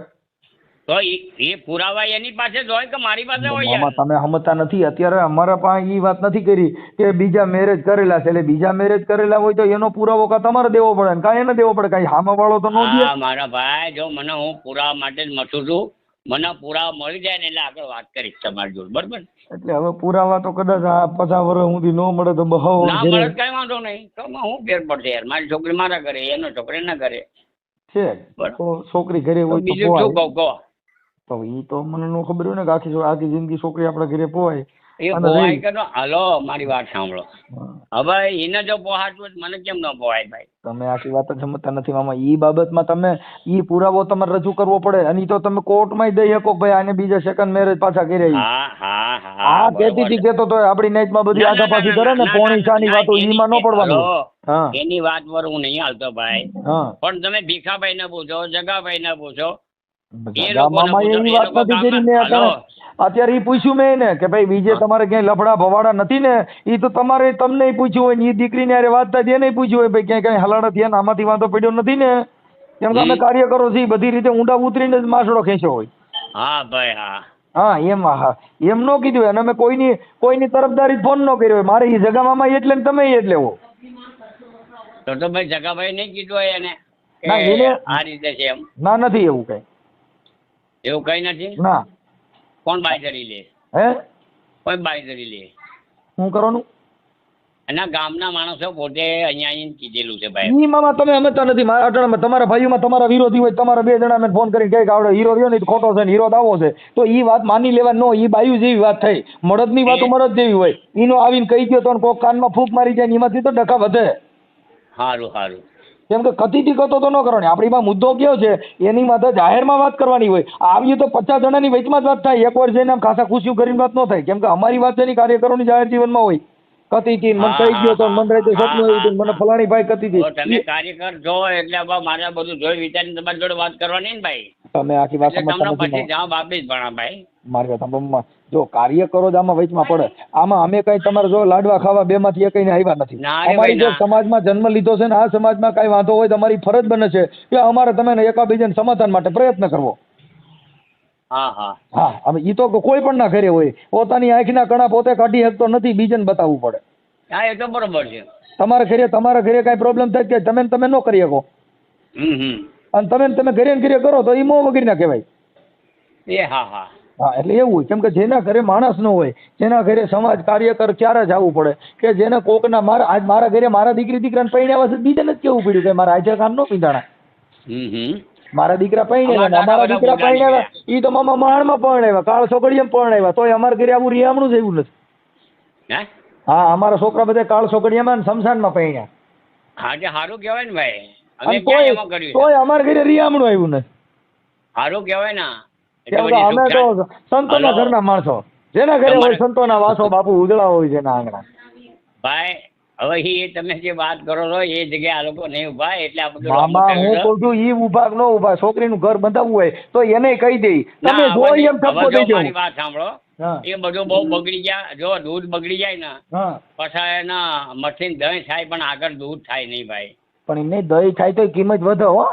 તો એ પુરાવા એની પાસે જ હોય કે મારી પાસે હોય મામા યાર? તમે સમજતા નથી. અત્યારે અમારા પાસે ઈ વાત નથી કરી કે બીજા મેરેજ કરેલા છે એટલે બીજા મેરેજ કરેલા હોય તો એનો પુરાવો કાં તમારે દેવો પડે ને કાં એને દેવો પડે, કાંઈ સામે વાળો તો ન દે. હા મારા ભાઈ જો મને હું પુરાવા માટે જ મથું છું. મને પુરાવા મળી જાય ને એટલે આગળ વાત કરીશ તમારી જોડે બરોબર? એટલે હવે પુરાવા તો કદાચ આ 50 વર્ષ સુધી ન મળે તો બહુ ના મળે કઈ વાંધો નહીં. તો એમાં હું ફેર પડશે યાર? મારી છોકરી મારા ઘરે, એનો છોકરી ના ઘરે છે બરાબર. તો છોકરી ઘરે તો હોય તો બીજું શું કહું કહો? તો ઈ તો મને નો ખબર હોય ને કે આખી જિંદગી છોકરી આપણા ઘરે પોવાય એ પોવાય કે હાલો મારી વાત સાંભળો, હવે એને જો પોહાતું હોય તો મને કેમ ન પોવાય ભાઈ? તમે આખી વાત જ સમજતા નથી મામા. ઈ બાબતમાં તમે ઈ પુરાવો તમારે રજૂ કરવો પડે, અને ઈ તો તમે કોર્ટમાં દઈ શકો ભાઈ આને બીજા સેકન્ડ મેરેજ પાછા કર્યા. હા હા હા હા કેતી હતી કેતો તો આપડી નાઈટમાં બધી આગા પાછી કરે ને પોણી ચાની વાતો ઈમાં ન પડવાનું. હા એની વાત પર હું નહીં હાલતો ભાઈ, હા પણ તમે ભીખાભાઈ ને પૂછો, જગાભાઈ ને પૂછો, મામા એવી વાત નથી કરી મેં અત્યારે ઈ પૂછ્યું મેં એને કે ભાઈ બીજે તમારે ક્યાંય લફડા ભવાડા નથી ને? ઈ તો તમારે તમને પૂછ્યું હોય ને ઈ દીકરીને હારે વાત થાય એને પૂછ્યું હોય ભાઈ ક્યાંય કઈ હલાડા થયા ને આમાંથી વાંધો પડ્યો નથી ને? કેમ કે અમે કાર્યકરો છીએ, બધી રીતે ઊંડા ઉતરીને જ માસડો ખેંચ્યો હોય. હા ભાઈ હા હા એમ નો કીધું હોય, અને અમે કોઈની તરફદારી ફોન નો કર્યો હોય. મારે ઈ જગા મામા એટલે ને તમે એટલે હો. તો ભાઈ જગાભાઈ નહીં કીધું હોય એને ના એને આ રીતે છે એમ? ના નથી એવું કઈ. એવું કઈ નથી? ના. કોણ બાંયધરી લે? હે કોઈ બાંયધરી લે? શું કરવાનું? એના ગામના માણસો પોતે અહીંયા આવીને કીધેલું છે ભાઈ. ઈ મામા તમે સમજતા નથી. મારા અટાણામાં તમારા ભાઈઓમાં તમારા વિરોધી હોય, તમારા બે જણા મેં ફોન કરીને કહે આવડે હીરો રહ્યો ને ખોટો છે ને હીરો દાવો છે, તો ઈ વાત માની લેવા નો. ઈ બાયુ જેવી વાત થઈ, મળદની વાતો મળદ જેવી હોય. ઈનો આવીને કહી ગયો તો કોક કાનમાં ફૂંક મારી જાય ને એમાંથી તો ડખા વધે. સારું સારું. કેમ કે કતીથી કતો તો ન કરવાની. આપણી માં મુદ્દો કયો છે એની માથે જાહેરમાં વાત કરવાની હોય. આવ્યું તો 50 જણાની વચમાં જ વાત થાય. એક વાર જઈને આમ ખાસા ખુશીઓ કરીને વાત ન થાય. કેમ કે અમારી વાત છે કાર્યકરોની જાહેર જીવનમાં હોય. કતીથી મને કહી ગયો તો મને રાતે સપનું આવ્યું હતું મને ફલાણી ભાઈ કતીથી. તમે કાર્યકર છો એટલે મારે બધું જોઈ વિચારીને તમારી જોડે વાત કરવાની ને ભાઈ. તમે આખી વાત તમને પછી જવાબ આપીશ પણ ભાઈ. મારી વાત સાંભળો, જો કાર્યકરો જ આમાં વચમાં પડે. આમાં અમે કઈ તમારે જો લાડવા ખાવા બે માંથી એક આવ્યા નથી. અમારી જે સમાજમાં જન્મ લીધો છે ને આ સમાજમાં કઈ વાંધો હોય તો અમારી ફરજ બને છે કે અમારે તમે એકાબીજાને સમાધાન માટે પ્રયત્ન કરવો. હા હા હા હવે ઈ તો કોઈ પણ ના ઘરે હોય. પોતાની આંખના કણા પોતે કાઢી શકતો નથી, બીજાને બતાવવું પડે. હા એ તો બરોબર છે. તમારા ઘરે કઈ પ્રોબ્લેમ થાય કે તમે ન કરી શકો, અને તમે ઘરે ને ઘરે કરો તો ઈ મોં વગર ના કહેવાય. એ હા હા હા એટલે એવું હોય. કેમ કે જેના ઘરે માણસ ન હોય, જેના ઘરે સમાજ કાર્યકર ક્યારે જ આવવું પડે કે જેને કોકના મારા ઘરે મારા દીકરાને પૈણાવા છે, બીજાને જ કેવું પડ્યું કે મારા આજે કામ ન પીંધાણા. મારા દીકરા પૈણાવ્યા, અમારા દીકરા પૈણાવ્યા, ઈ તો મામા માણમાં પરણાવ્યા, કાળ છોકડીએમ પરણાવ્યા, તોય અમારા ઘરે આવું રિયામણું જ એવું નથી. હા અમારા છોકરા બધા કાળ છોકડીયામાં શમશાનમાં પૈણ્યા. હા કે સારું કહેવાય ને ભાઈ. તોય અમારા ઘરે રિયામણું આવ્યું નથી. સારું કહેવાય ને. અમે તો સંતોના ઘરના માણસો, જેના ઘરે હોય સંતોના વાસો બાપુ ઉજળા હોય જેના આંગણા. ભાઈ હવે એ તમે જે વાત કરો છો એ જગ્યાએ આ લોકો નહીં ઉભા એટલે આ બધું મામા હું કહું છું ઈ ઉભા ન ઉભા, છોકરીનું ઘર બંધાવવું હોય તો એને કહી દે. તમે જોઈ એમ ઠપકો દઈ દો. મારી વાત સાંભળો, એ બધું બહુ બગડી ગયા. જો દૂધ બગડી જાય ને પછી એના મશીન દહીં થાય પણ આગળ દૂધ થાય નહીં ભાઈ. પણ એમને દહીં થાય તો કિંમત વધે હો.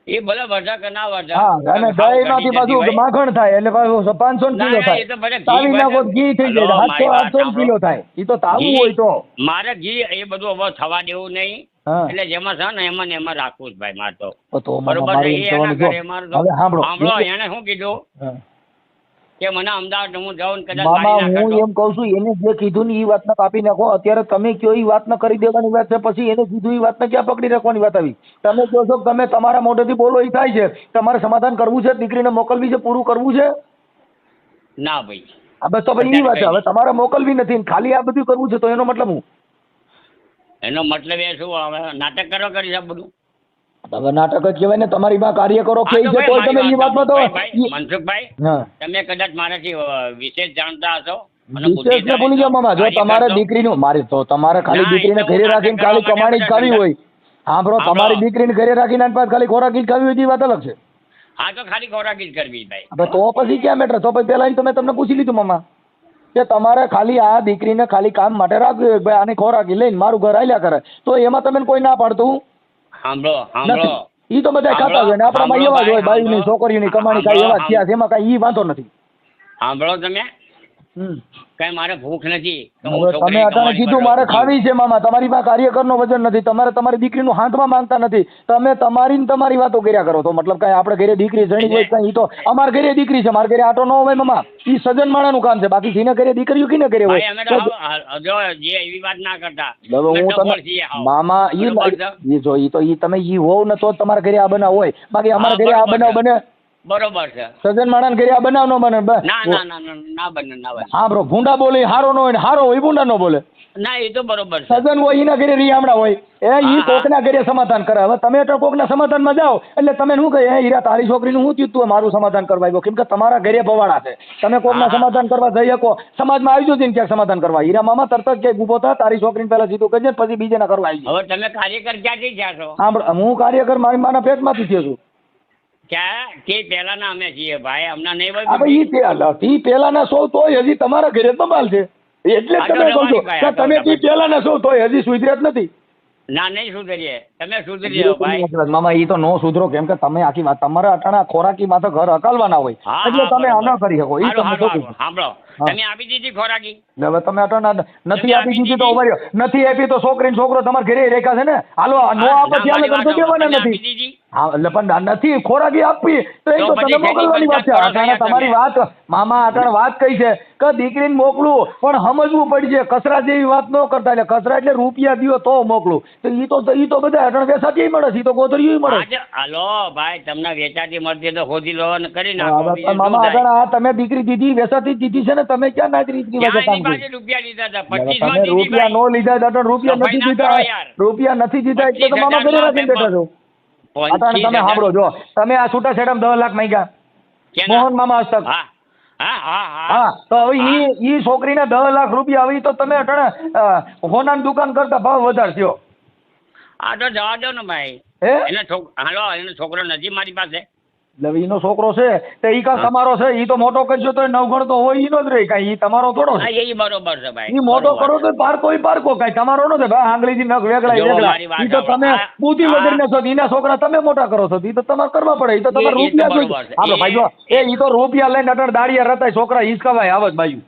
એ ભલે વધે કે ના વધે. હા અને દહીં માંથી પાછું માખણ થાય એટલે પાછું 500 કિલો થાય. તાવી નાખો ઘી થઈ જાય 700 કિલો થાય. એ તો તાવું હોય તો મારે ઘી એ બધું હવે થવા દેવું નહીં. એટલે જેમાં છે ને એમાં ને એમાં રાખવું જ ભાઈ મારે તો. બરોબર છે. એના ઘરે મારે તો સાંભળો એને શું કીધું કે મને અમદાવાદ હું જાઉં કદાચ મામા હું એમ કહું છું એને જે કીધું ને એ વાતને કાપી નાખો. અત્યારે તમે કયો એ વાતને કરી દેવાની વાત છે, પછી એને કીધું એ વાતને ક્યાં પકડી રાખવાની વાત આવી? તમે કહો છો તમે તમારા મોઢેથી બોલો એ થાય છે, તમારે સમાધાન કરવું છે, દીકરીને મોકલવી છે, પૂરું કરવું છે? ના ભાઈ હવે તો ભાઈ એ વાત છે. હવે તમારે મોકલવી નથી ખાલી આ બધું કરવું છે તો એનો મતલબ હું? એનો મતલબ એ શું હવે નાટક કરવા કરી છે બધું? હવે નાટક જ કહેવાય ને. તમારી માં કાર્યકરો કે છે તો તમે એ વાતમાં તો મનસુખભાઈ તમે કદાચ મારાથી વિશેષ જાણતા હશો. વિશેષ ને ભૂલી જાઓ મામા. જો તમારે દીકરીનું મારી તો તમારે ખાલી દીકરીને ઘરે રાખીને ખાલી કમાણી જ ખાવી હોય. હા બ્રો તમારી દીકરીને ઘરે રાખીને ખાલી ખોરાકી જ ખાવી હોય એ વાત અલગ છે. હા તો ખાલી ખોરાકી જ કરવી ભાઈ. હવે તો પછી ક્યાં મેટર? તો પછી પેલા તમે તમને પૂછી લીધું મામા કે તમારે ખાલી આ દીકરીને ખાલી કામ માટે રાખવી હોય ભાઈ, આને ખોરાકી લઈને મારું ઘર આલ્યા કરે તો એમાં તમે કોઈ ના પાડતું? સાંભળો ઈ તો બધા ખાતા હોય ને આપણામાં એવા જ હોય બાયુની છોકરીઓની કમાણી કાંઈ એવા થયા છે, એમાં કાંઈ ઈ વાંધો નથી. સાંભળો તમે કઈ મારે ભૂખ નથી. તમે અટાણે કીધું મારે ખાવી છે મામા. તમારી પાસે કાર્યકરનો વજન નથી, તમારે તમારી દીકરીનું હાથમાં માંગતા નથી, તમે તમારી વાતો કર્યા કરો. તો મતલબ કઈ આપણે ઘરે દીકરી જણી હોય કઈ? તો અમારા ઘરે દીકરી છે, મારા ઘરે આટો ન હોય મામા. ઈ સજન માણાનું કામ છે, બાકી જેને ઘરે દીકરીઓ કિને ઘરે હોય. એવી વાત ના કરતા હું તમે મામા ઈ જો ઈ તો ઈ તમે ઈ હોવ ને તો તમારા ઘરે આ બનાવ હોય, બાકી અમારા ઘરે આ બનાવ બને બરોબર છે. સજન માણસ ઘરે આ બનાવ ન બને ના ના ના ના ના બને ના બને. હા બ્રો, ભૂંડા બોલે હારો ન હોય ને હારો હોય ભૂંડા ન બોલે. ના એ તો બરોબર છે. સજન હોય એના ઘરે રીહામણા હોય ઈ કોકના ઘરે સમાધાન કરે. હવે તમે તો કોકના સમાધાનમાં જાઓ એટલે તમે શું કહે હીરા તારી છોકરીનું શું થયું તું મારું સમાધાન કરવા આવ્યો? કેમ કે તમારા ઘરે ભવાડા છે, તમે કોકના સમાધાન કરવા જઈ શકો, સમાજમાં આવી જજો ને ક્યાંક સમાધાન કરવા. હીરા મામા તરત જ ક્યાંક ઊભો થા, તારી છોકરીને પહેલા સીધું કરજે પછી બીજાના કરવા આવી જાય. હવે તમે કાર્યકર ક્યાંથી થયા છો? હું કાર્યકર મારી માના પેટમાંથી થયો છું. ક્યાં તે પહેલાના અમે છીએ ભાઈ, હમણાં નહીં હોય. હવે ઈ પહેલાના સૌ તોય હજી તમારા ઘરે જ બબાલ છે, એટલે જ તમે કહો છો કે તમે ઈ પહેલાના સૌ તોય હજી સુધર્યા જ નથી. ના નહીં સુધરીએ, તમે સુધરી જાઓ ભાઈ. મામા ઈ તો નો સુધરો, કેમ કે તમે આખી વાત તમારા અટાણા ખોરાકી માં તો ઘર અકાલવાના હોય એટલે તમે આ ન કરી શકો. ઈ તમે સાંભળો, તમે આપી દીધી ખોરાકી? હવે તમે અટાણા નથી આપી દીધી તો ઉભા રહ્યો, નથી આપી તો છોકરી છોકરો તમારા ઘરે રેખા છે ને, હાલો નો આપે ત્યાં તો દેવાના નથી. હા એટલે પણ નથી ખોરાકી આપવી તો એ તો તમે મોકલવાની વાત છે. અટાણા તમારી વાત મામા અટાણા વાત કઈ છે કે દીકરીને મોકલું પણ સમજવું પડશે, કચરા જેવી વાત ન કરતા. એટલે કચરા એટલે રૂપિયા દ્યો તો મોકલું, તો ઈ તો બધા અટાણા વેચાતી મળે છે, ઈ તો ગોતરીયું મળે. હાલો ભાઈ, તમને વેચાતી મળતી તો ખોદી લો ને કરી નાખો. મામા અટાણા આ તમે દીકરી દીધી વેચાતી દીધી છે ને, તમે ક્યાં નાચરી રૂપિયા લીધા હતા? 25 રૂપિયા નો લીધા અટાણા રૂપિયા નથી દીધા, રૂપિયા નથી દીધા એટલે તો મામા ઘરે રાખીને બેઠા છો. અટાણે તમે સાંભળો, જો તમે આ છૂટા છેડામાં 10 લાખ માંગ્યા મોહન મામા હસ્તક. હા તો હવે ઈ છોકરીને 10 લાખ રૂપિયા આવી તો તમે અટાણે હોનાની દુકાન કરતા ભાવ વધારશો. આ તો જવા દો ને ભાઈ. હાલો એનો છોકરો નથી મારી પાસે. એટલે ઈનો છોકરો છે તો ઈ કા તમારો છે, ઈ તો મોટો કરશો તો નવગણ તો હોય ઈનો જ રહે, કાઈ ઈ તમારો થોડો છે. એ બરોબર છે ભાઈ, ઈ મોટો કરો તો પારકો કાઈ તમારો ન છે ભાઈ. આંગળીથી નખ વેગળા ઈ તો તમે બુદ્ધિ વગરના છો, ઈના છોકરા તમે મોટા કરો છો, ઈ તો તમારે કરવા પડે. ઈ તો તમારે રૂપિયા જોઈએ. હાલો ભાઈ જો ઈ તો રૂપિયા લઈને અટણ દાડિયા રતાય છોકરા હિસકાવાય આવત બાજુ.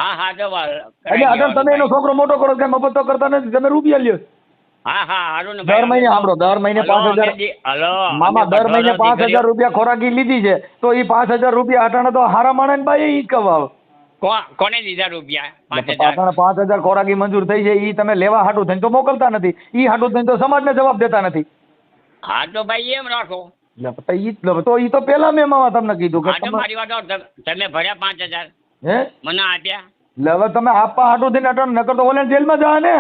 હા જો એટલે અટણ તમે એનો છોકરો મોટો કરો કે મફત તો કરતા નથી, તમે રૂપિયા લ્યો. દર મહિને સાંભળો, દર મહિને 5000 મામા દર મહિને 5000 રૂપિયા ખોરાકી લીધી છે તો એ 5000 રૂપિયા અટાણે તો હારા માણસ ભાઈ ઈ જ કવાવ. કોને દીધા રૂપિયા? 5000 ખોરાકી મંજૂર થઈ છે, ઈ તમે લેવા હાટું થઈને તો મોકલતા નથી, ઈ હાટું થઈને તો સમાજને જવાબ દેતા નથી. હા તો ભાઈ એમ રાખો. તો ઈ તો પેલા મેં મામા તમને કીધું કે મારી વાત તમે ભર્યા 5000 મને આપ્યા. હવે તમે આપવા હાટું થઈને અટાણે નકર તો ઓલે જેલમાં જા ને.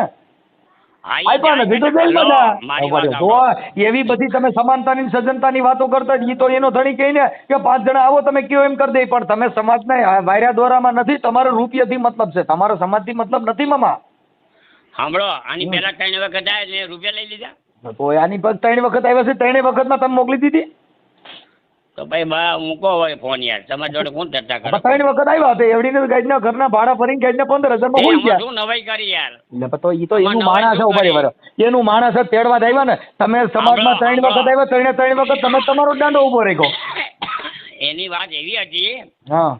એવી બધી તમે સમાનતાની સજ્જનતાની વાતો કરતા ઈ તો એનો ધણી કહીને કે 5 જણા આવો તમે કયો એમ કરી દે, પણ તમે સમાજના વાયરા દ્વારામાં નથી, તમારો રૂપિયાથી મતલબ છે, તમારો સમાજથી મતલબ નથી મામા. સાંભળો, આની પહેલા 3 વખત આવ્યા ને રૂપિયા લઈ લીધા. તો આની પર 3 વખત આવ્યા છે, 3 વખતમાં તમે મોકલી દીધી. તો ભાઈ બા મૂકો હોય ફોન યાર, તમારી જોડે કોણ ચર્ચા કરે? 3 વખત આવ્યા હતા એવડીને ગાડીના ઘરના ભાડા ભરીને ગાડીને 15000 માં હોઈ ગયા. શું નવાઈ કરી યાર? એટલે તો ઈ તો એનું માણસ છે, ઉભા રહો, એનું માણસ છે, તેડવા આવ્યા ને તમે સમાજમાં 3 વખત આવ્યા, 3 વખત તમે તમારો દાંડો ઉભો રાખ્યો. એની વાત એવી હતી હા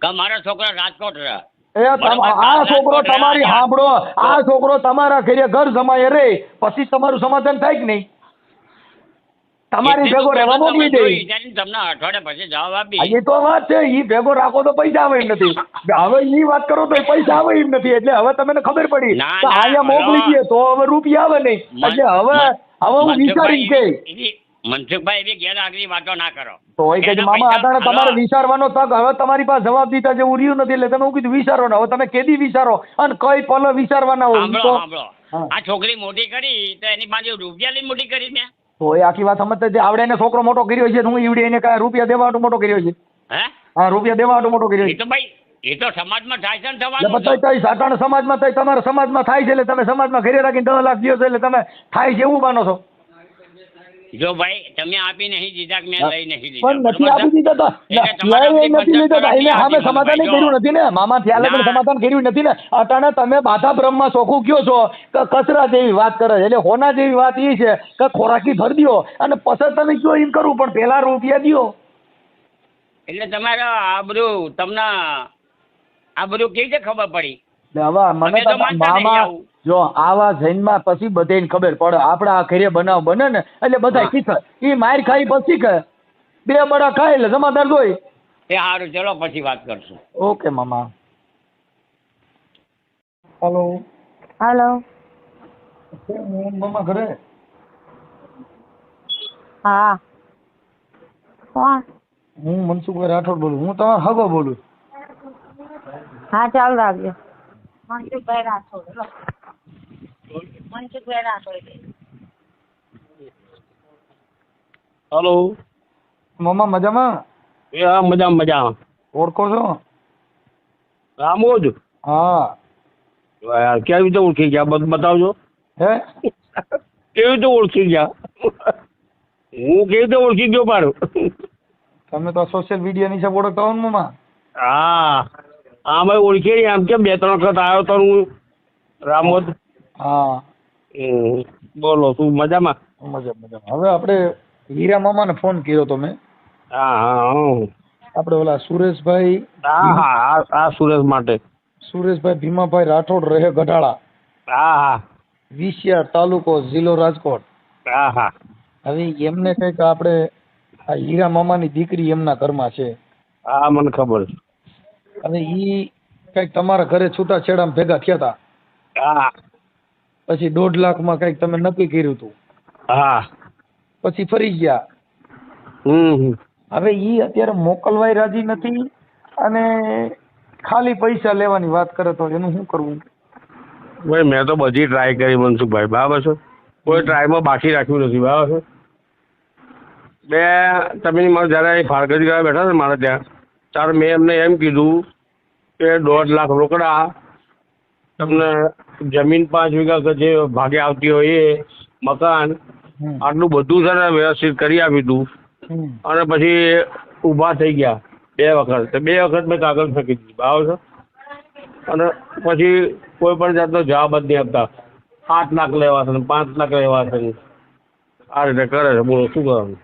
કે મારો છોકરો રાજકોટ રહે. આ છોકરો તમારી સાંભળો, આ છોકરો તમારા ઘરે ઘર જમાય રે પછી તમારું સમાધાન થાય કે નહીં? તમારી ભેગો રહેવા મોકલી દે. તમને અઠવાડિયા પછી જવાબ આપી. એ તો વાત છે, ઈ ભેગો રાખો તો પૈસા આવે એમ નથી. હવે ઈ વાત કરો તો પૈસા આવે એમ નથી. એટલે હવે તમને ખબર પડી કે અહીંયા મોકલી દે તો હવે રૂપિયા આવે નહીં. એટલે હવે હું વિચારી કે મનસુખભાઈ એવી ગેરહાજરી વાતો ના કરો. તો એ કે મામા અટાણે તમારે વિચારવાનો તક હવે તમારી પાસે જવાબ દીધા જેવું રહ્યું નથી. એટલે તમે હું કીધું વિચારો ને, હવે તમે કેદી વિચારો અને કઈ પલ વિચારવાના હોય. આ છોકરી મોટી કરી તો એની પાસે રૂપિયા લઈ મોટી કરી મેં. તો એ આખી વાત સમજતા આવડે ને છોકરો મોટો કર્યો છે, હું ઈવડે એને કાંઈ રૂપિયા દેવા હાટું મોટો કર્યો છે. હા રૂપિયા દેવા હાટું મોટો કર્યો છે. તો ભાઈ એ તો સમાજમાં થાય છે ને થવાનું. સમાજમાં થાય, તમારા સમાજમાં થાય છે એટલે તમે સમાજમાં ઘરે રાખીને 10 લાખ દો છો એટલે તમે થાય છે એવું માનો છો. જો ભાઈ તમે આપી નહીં દીધા કે મેં લઈ નહીં લીધા, પણ નથી આપી દીધા તો નથી લીધા એને સામે સમાધાન કર્યું નથી ને મામા, ત્યાં લગન સમાધાન કર્યું નથી ને. અટાણે તમે બાધા બ્રહ્મમાં ચોખ્ખું કયો છો કે કચરા જેવી વાત કરે છે. એટલે હોના જેવી વાત એ છે કે ખોરાકી ભરી દો અને પછી તમે કયો એમ કરવું, પણ પેલા રૂપિયા દો. એટલે તમારે આ બધું તમને આ બધું કેવી રીતે ખબર પડી? હવે મને મામા જો આવા જૈનમાં પછી બધાને ખબર પડે. આપડે આ ઘરે બનાવ બને ને એટલે બધા શીખે. એ માર ખાઈ પછી કે 2 બડા ખાય એટલે જમાદાર જોઈ. એ સારું, ચલો પછી વાત કરશું. ઓકે મામા. Hello hello. મામા ઘરે? હા કોણ? હું મનસુખભાઈ રાઠોડ બોલું. હું તમારો હગો બોલું. હા ચાલુ રાખજો. મનસુખભાઈ રાઠોડ. મનસુખભાઈ રાઠોડ. હલો. મામા મજામાં? એ હા મજામાં. ઓળખો છો? રામોદ. હા. યાર કેવી રીતે ઓળખી ગયા બધું બતાવજો. હે? કેવી રીતે ઓળખી ગયા? હું કેવી રીતે ઓળખી ગયો પાડું? તમે તો સોશિયલ મીડિયા ની સબ ઓળખતા હો ને મામા. હા ભાઈ ઓળખી આમ કેમ 2-3 વખત આવ્યો તો હું રામોદ. હા. બોલો શું મજામાં? મજામાં. હવે આપણે હીરા મામાને ફોન કર્યો તો મેં. હા. આપણે ઓલા સુરેશભાઈ. હા સુરેશ માટે. સુરેશભાઈ ભીમાભાઈ રાઠોડ રહે ગઢાળા. હા. વિસિયા તાલુકો જિલ્લો રાજકોટ. હા. હવે એમને કંઈક આપણે આ હીરા મામાની દીકરી એમના ઘરમાં છે. હા મને ખબર છે. અને ઈ કંઈક તમારા ઘરે છૂટાછેડામાં ભેગા થયા હતા. હા. પછી 1.5 લાખમાં કંઈક તમે નક્કી કર્યું હતું. હા. પછી ફરી ગયા. હવે ઈ અત્યારે મોકલવાય રાજી નથી અને ખાલી પૈસા લેવાની વાત કરે તો એનું શું કરવું? ભાઈ મેં તો બધી ટ્રાય કરી મનસુખભાઈ, બરાબર છે. કોઈ ટ્રાયમાં બાકી રાખ્યું નથી, બરાબર છે. તમે મારે જયારે ફાળગતી કરવા બેઠા ને મારે ત્યાં, ત્યારે મેં એમને એમ કીધું કે 1.5 લાખ રોકડા તમને જમીન 5 વીઘા જે ભાગે આવતી હોય એ મકાન આટલું બધું છે ને વ્યવસ્થિત કરી આપ્યું હતું. અને પછી ઊભા થઈ ગયા 2 વખત. 2 વખત મેં કાગળ ફેંકી દીધી, બરાબર છે. અને પછી કોઈ પણ જાતનો જવાબ જ નહીં આપતા. 8 લાખ લેવા છે, 5 લાખ લેવા છે, આ રીતે કરે છે. બોલો શું કરવાનું?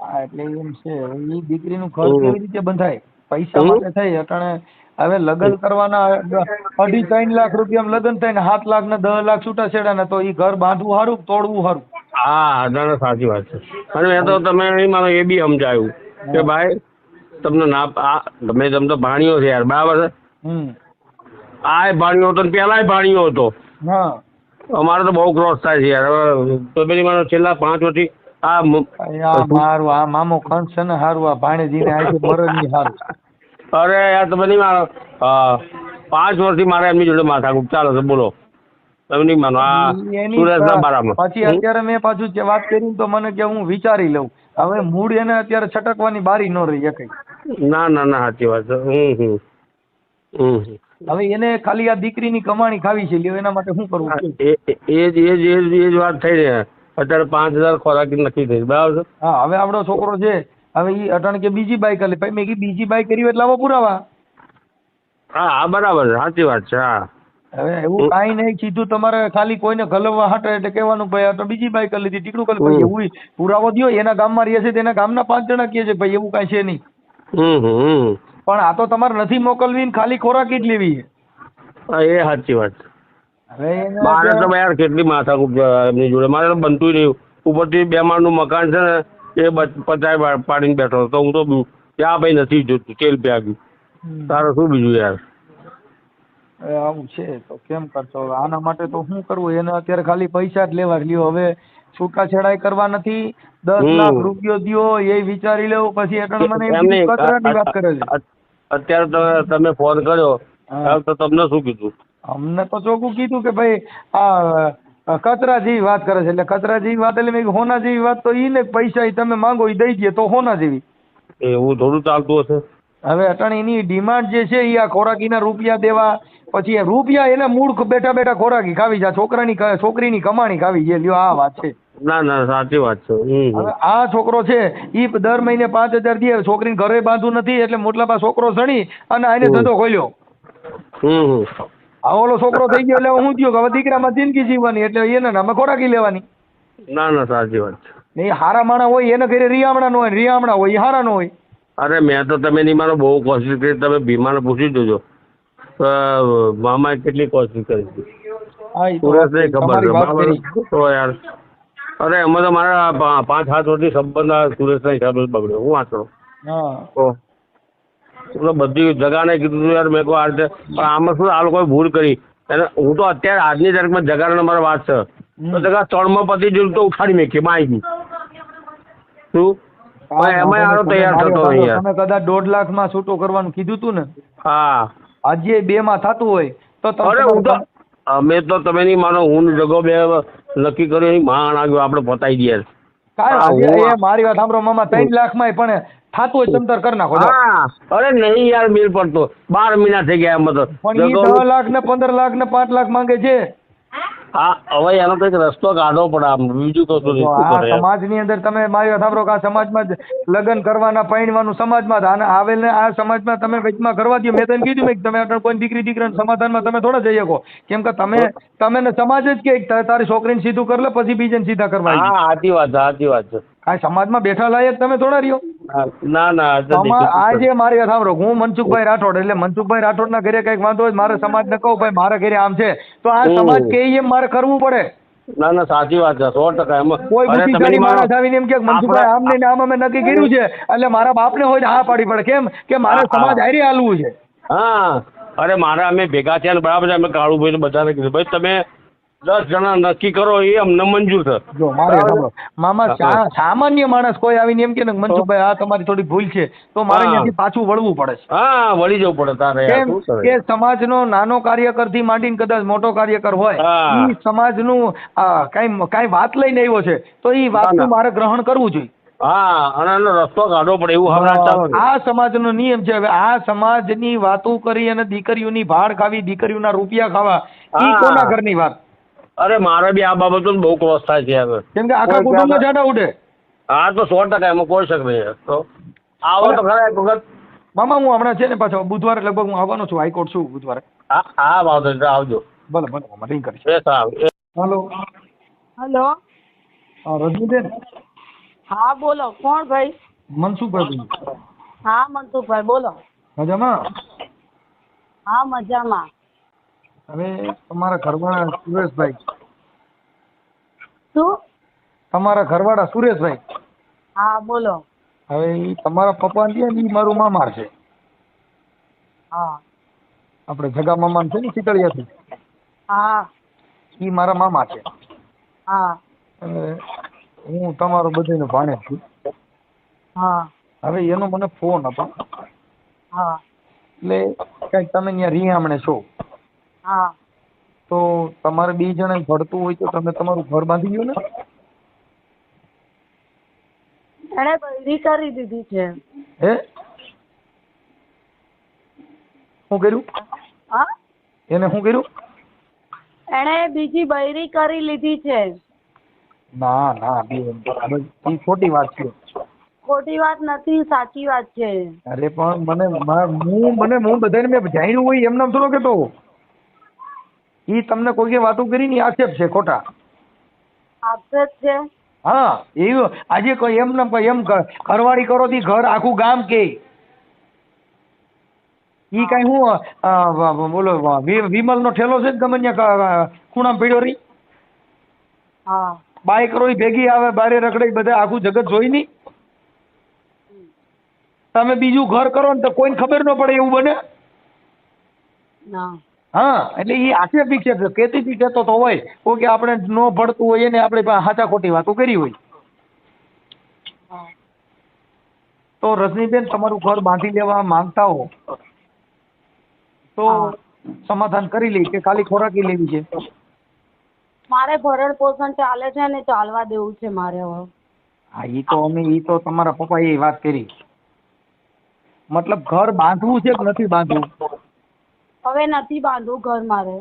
હા એટલે એમ છે. એ દીકરીનું ઘર કેવી રીતે બંધાય? પૈસા માટે થઈ અટાણે. હવે લગ્ન કરવાના 2.5-3 લાખ રૂપિયામાં લગ્ન થાય ને 7 લાખ ને 10 લાખ છૂટાછેડા ને, તો એ ઘર બાંધવું સારું તોડવું સારું? હા ના સાચી વાત છે. અને મેં તો તમે મને એ બી સમજાવ્યું કે ભાઈ તમને ના તમે તો ભાણિયો છે યાર, બરાબર છે. આ ભાણિયો હતો ને પેલાય ભાણિયો હતો. હા. અમારે તો બહુ ક્રોસ થાય છે યાર. તો પેલી મારો છેલ્લા 5 વર્ષથી મારું આ મામો કંસ છે ને હારું, આ ભાણેજીને આજે મરણની હારું. અરે યાર તમે નહીં માનો, 5 વર્ષથી મારે એમની જોડે માથાકૂટ ચાલે છે. બોલો તમે નહીં માનો. આ સુરેશના બારામાં પછી અત્યારે મેં પાછું જે વાત કરી તો મને કે હું વિચારી લઉં. હવે મૂળ એને અત્યારે છટકવાની બારી ન રહી કઈ. ના સાચી વાત છે. હવે એને ખાલી આ દીકરીની કમાણી ખાવી છે, એના માટે શું કરવું? એ જ વાત થઈ ને. અત્યારે 5,000 ખોરાકી નક્કી થઈ, બરાબર છે. હા. હવે આપણો છોકરો છે, હવે ઈ અટાણ કે બીજી બાઈક લે. ભાઈ મેં બીજી બાઈક કરી એટલે આવો પુરાવા. હા બરાબર છે, સાચી વાત છે. હા હવે એવું કાંઈ નહીં, સીધું તમારે ખાલી કોઈને ગલવવા હાટે એટલે કહેવાનું ભાઈ આ તો બીજી બાઈક લીધી ટીકડું કરી. ભાઈ એવું પુરાવો દો. એના ગામમાં રહે છે તેના ગામના 5 જણા કહે છે ભાઈ એવું કાંઈ છે નહીં. પણ આ તો તમારે નથી મોકલવી, ખાલી ખોરાકી જ લેવી. એ સાચી વાત. હવે મારે તો યાર કેટલી માથાકૂટ એમની જોડે. મારે તો બનતું નહીં. ઉપરથી 2 માળનું મકાન છે ને, એ પચાય પાડીને બેઠો તો હું તો ત્યાં ભાઈ નથી જોતું, તેલ પ્યાગ્યું. તારે શું બીજું યાર? આવું છે તો કેમ કરશો? આના માટે તો શું કરવું? એને અત્યારે ખાલી પૈસા જ લેવા લ્યો. હવે છૂટાછેડાઈ કરવા નથી. 10 લાખ રૂપિયો દ્યો એ વિચારી લેવું. પછી એટલે મને કચરાની વાત કરે છે. અત્યારે તમે ફોન કર્યો તો તમને શું કીધું? અમને તો ચોખ્ખું કીધું કે ભાઈ આ કચરા જેવી વાત કરે છે. એટલે કચરા જેવી વાત એટલે મેં હોના જેવી વાત તો ઈ ને પૈસા તમે માંગો એ દઈ દે તો હોના જેવી. એવું થોડું ચાલતું હશે. હવે અટાણે એની ડિમાન્ડ જે છે એ આ ખોરાકીના રૂપિયા દેવા. પછી રૂપિયા એને મૂળ બેઠા બેઠા ખોરાકી ખાવી છે. છોકરીની કમાણી ખાવી છે. લ્યો આ વાત છે. ના સાચી વાત છે. હવે આ છોકરો છે ઈ દર મહિને 5,000 દે. છોકરીને ઘરે બાંધવું નથી એટલે મોટલા છોકરો સણી અને આને ધંધો ખોલ્યો. આ ઓલો છોકરો થઈ ગયો એટલે હું થયો કે હવે દીકરામાં જિંદગી જીવવાની એટલે એને નામે ખોરાકી લેવાની. ના સાચી વાત છે. એ હારા માણા હોય એને ઘરે રિયામણા નો હોય, રિયામણા હોય એ હારા નો હોય. અરે મેં તો તમે નહીં મારો બહુ કોશિશ કરી. તમે ભીમાને પૂછી જોજો મામાએ કેટલી કોશિશ કરી હતી. સુરેશ નહીં ખબર તો યાર. અરે એમાં તો મારા 5-7 વર્ષથી સંબંધ સુરેશના હિસાબે બગડ્યો. હું વાંચો બધી જગાને કીધું યાર. મેં કહું આ રીતે પણ આમાં શું આ લોકોએ ભૂલ કરી. અને હું તો અત્યારે આજની તારીખમાં જગાનો મારો વાત છે તો જગા 3 માં પતી ગયું તો ઉઠાડી મેં કે માં આવી ગયું. શું પણ એમાંય હારો તૈયાર થતો નહીં યાર. તમે કદાચ 1.5 લાખમાં છૂટો કરવાનું કીધું તું ને, હા આજે 2 માં થતું હોય તો અરે હું તો અમે તો તમે નહીં માનો, હું જગો બે નક્કી કર્યું નહીં, માણ આવ્યો આપણે પતાવી દઈએ. મારી વાત સાંભળો મામા, 3 લાખમાં પણ થતું હોય તમતાર કરી નાખો. હા અરે નહીં યાર, મિલ પડતો 12 મહિના થઈ ગયા એમ તો. પણ ઈ 10 લાખ ને 15 લાખ ને 5 લાખ માંગે છે. હા હવે એનો કઈક રસ્તો કાઢવો પડે આમ, બીજું તો શું કરે. સમાજની અંદર તમે મારી વાત સાંભળો કે આ સમાજમાં જ લગ્ન કરવાના પૈણવાનું સમાજમાં જ, અને આવેલ આ સમાજમાં તમે વચમાં કરવા દો. મેં તને કીધું મેં તમે કોઈ દીકરી દીકરાના સમાધાનમાં તમે થોડા જઈ શકો, કેમ કે તમે ને સમાજ જ કે તારી છોકરીને સીધું કરી લે પછી બીજાને સીધા કરવા. હા સાચી વાત છે, સાચી વાત છે. આ સમાજમાં બેઠા લાયક તમે થોડા રહ્યો. ના ના આજે મારી વાત સાંભળો, હું મનસુખભાઈ રાઠોડ, એટલે મનસુખભાઈ રાઠોડના ઘરે કઈક વાંધો હોય, મારે સમાજને કહું ભાઈ મારા ઘરે આમ છે, તો આ સમાજ કે એમ મારે કરવું પડે. ના ના સાચી વાત છે, 100%. એમાં કોઈ બુદ્ધિશાળી માણસ આવીને એમ કે મનસુખભાઈ આમ ને આમ અમે નક્કી કર્યું છે, એટલે મારા બાપને હોય હા પાડી પડે. કેમ કે મારે સમાજ હારી હાલવું છે. હા અરે મારા અમે ભેગા થયા ને બરાબર, અમે કાળુભાઈ બધાને કીધું ભાઈ તમે 10 જણા નક્કી કરો, એ અમને મંજૂર છે. જો મારે મામા સામાન્ય માણસ કોઈ આવીને એમ કે મનસુખભાઈ આ તમારી થોડી ભૂલ છે, તો મારે અહીંયાથી પાછું વળવું પડે છે. હા વળી જવું પડે તારે. કેમ કે સમાજનો નાનો કાર્યકર થી માંડીને કદાચ મોટો કાર્યકર હોય, એ સમાજનું કઈ વાત લઈને આવ્યો છે, તો એ વાતનું મારે ગ્રહણ કરવું જોઈએ. હા અને એનો રસ્તો કાઢવો પડે એવું હવે આ સમાજનો નિયમ છે. હવે આ સમાજની વાતો કરી અને દીકરીઓની ભાડ ખાવી, દીકરીઓના રૂપિયા ખાવા, એ કોના ઘરની વાત? અરે મારે બી આ બાબતો બહુ ક્રોસ થાય છે હવે, કેમ કે આખા કુટુંબમાં ઝાડા ઉડે. હા તો 100% એમાં કોઈ શક નહીં. તો આવો તો ખરા એક વખત. મામા હું હમણાં છે ને પાછો બુધવારે લગભગ હું આવવાનો છું, હાઈકોર્ટ છું બુધવારે. હા હા વાંધો નહીં, આવજો. ભલે ભલે મામા, રિંગ કરીશ. Hello hello, Rajniben. હા બોલો, કોણ ભાઈ? મનસુખભાઈ. હા મનસુખભાઈ બોલો. મજામાં? હા મજામાં. હવે તમારા ઘરવાળા સુરેશભાઈ. શું? તમારા ઘરવાળા સુરેશભાઈ. હા બોલો. હવે ઈ તમારા પપ્પા ને ઈ મારું મામા છે. હા આપણે જગા મામા છે ને શીતળિયાથી. હા ઈ મારા મામા છે. હા હું તમારો બધાનો ભાણેજ છું. હા હવે એનો મને ફોન હતો, હા એટલે કઈક તમે અહીંયા રિયામણે છો, હા તો તમારે 2 જણા ભળતું હોય તો તમે તમારું ઘર બાંધી ગયો ને? એને બૈરી કરી દીધી છે. હે શું કર્યું? હા એને શું કર્યું? એને બીજી બૈરી કરી લીધી છે. ના ના બેન, એ ખોટી વાત છે. ખોટી વાત નથી, સાચી વાત છે. અરે પણ હું બધાને મેં જાણ્યું હોય એમ નામ થોડો કેતો. ઈ તમને કોઈ વાતો કરી ની આક્ષેપ છે ખોટા. આક્ષેપ છે? હા એવું આજે કોઈ એમ નામ એમ ઘરવાળી કરો તી ઘર આખું ગામ કે ઈ કઈ હું બોલો વિમલ નો ઠેલો છે ગમે ત્યાં ખૂણામાં પડ્યો રહી. હા બાઈક રોઈ ભેગી આવે બારે રખડે બધા આખું જગત જોઈ ની. તમે બીજું ઘર કરો ને તો કોઈને ખબર ન પડે એવું બને? ના. હા એટલે એ આક્ષેપિક છે, કેતી કેતો તો હોય કોઈ કે આપણે ન ભળતું હોય એને આપણે સાચા ખોટી વાતો કરી હોય. તો રજનીબેન તમારું ઘર બાંધી લેવા માંગતા હો તો સમાધાન કરી લે કે ખાલી ખોરાકી લેવી છે? મારે ભરણ પોષણ ચાલે છે ને ચાલવા દેવું છે મારે હવે. હા ઈ તો તમારા પપ્પા એ વાત કરી. મતલબ ઘર બાંધવું છે કે નથી બાંધવું? હવે નથી બાંધવું ઘર મારે.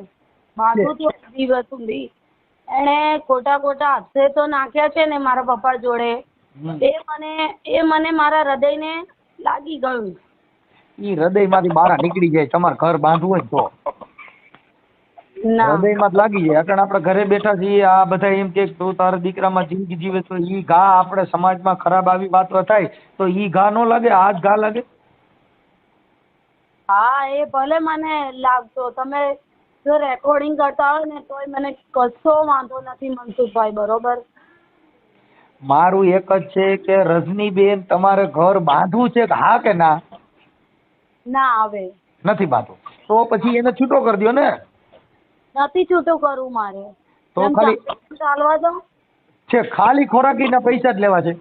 બાંધવું તો દિવસ સુધી. એને ખોટા હાથે તો નાખ્યા છે ને મારા પપ્પા જોડે, એ મને મારા હૃદયને લાગી ગયું. ઈ હૃદયમાંથી બહાર નીકળી જાય તમારે ઘર બાંધવું હોય તો. હૃદયમાં જ લાગી જાય. કારણ આપણે ઘરે બેઠા છીએ, આ બધા એમ કે તું તારા દીકરામાં જિંદગી જીવે તો ઈ ઘા આપણે સમાજમાં ખરાબ આવી વાતો થાય તો ઈ ઘા ન લાગે, આ જ ઘા લાગે. હા એ ભલે મને લાગતો, તમે જો રેકોર્ડિંગ કરતા હોય ને તોય મને કશો વાંધો નથી મનસુખભાઈ, બરોબર? મારું એક જ છે કે રજનીબેન તમારે ઘર બાંધવું છે કે હા કે ના? ના આવે નથી બાંધવું તો પછી એને છૂટો કરી દો ને. નથી છૂટું કરવું મારે. તો ખાલી ચાલવા દો છે, ખાલી ખોરાકીના પૈસા જ લેવા છે.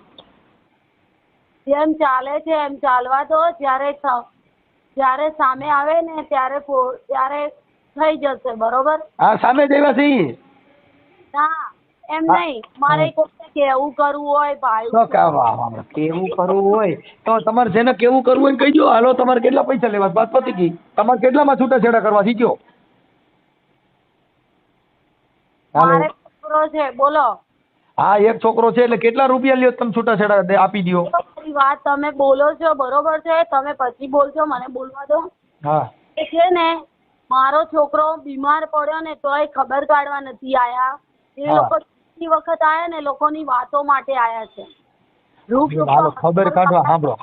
જેમ ચાલે છે એમ ચાલવા દો. જ્યારે સામે આવે ને ત્યારે થઈ જશે, બરોબર? હા, સામે જ આવ્યા છે ઈ. ના એમ નહીં, મારે કોઈને કેવું કરવું હોય ભાઈ, તો કેવું કરવું હોય તો તમારે જેને કેવું કરવું હોય કહી દો. હાલો, તમારે કેટલા પૈસા લેવા? વાત પતી ગઈ. તમારે કેટલામાં છૂટાછેડા કરવા શીખ્યો? મારે છોકરો છે, બોલો. હા, એક છોકરો છે, એટલે કેટલા રૂપિયા લ્યો તમે છૂટાછેડા આપી દો? વાત તમે બોલો છો બરોબર છે, તમે પછી બોલજો, મને બોલવા દો. હા, એ છે ને, મારો છોકરો બીમાર પડ્યો ને તોય ખબર કાઢવા નથી આયા. એ લોકો કેટલી વખત આયા ને, લોકોની વાતો માટે આયા છે. હાલો, ખબર કાઢવા સાંભળો,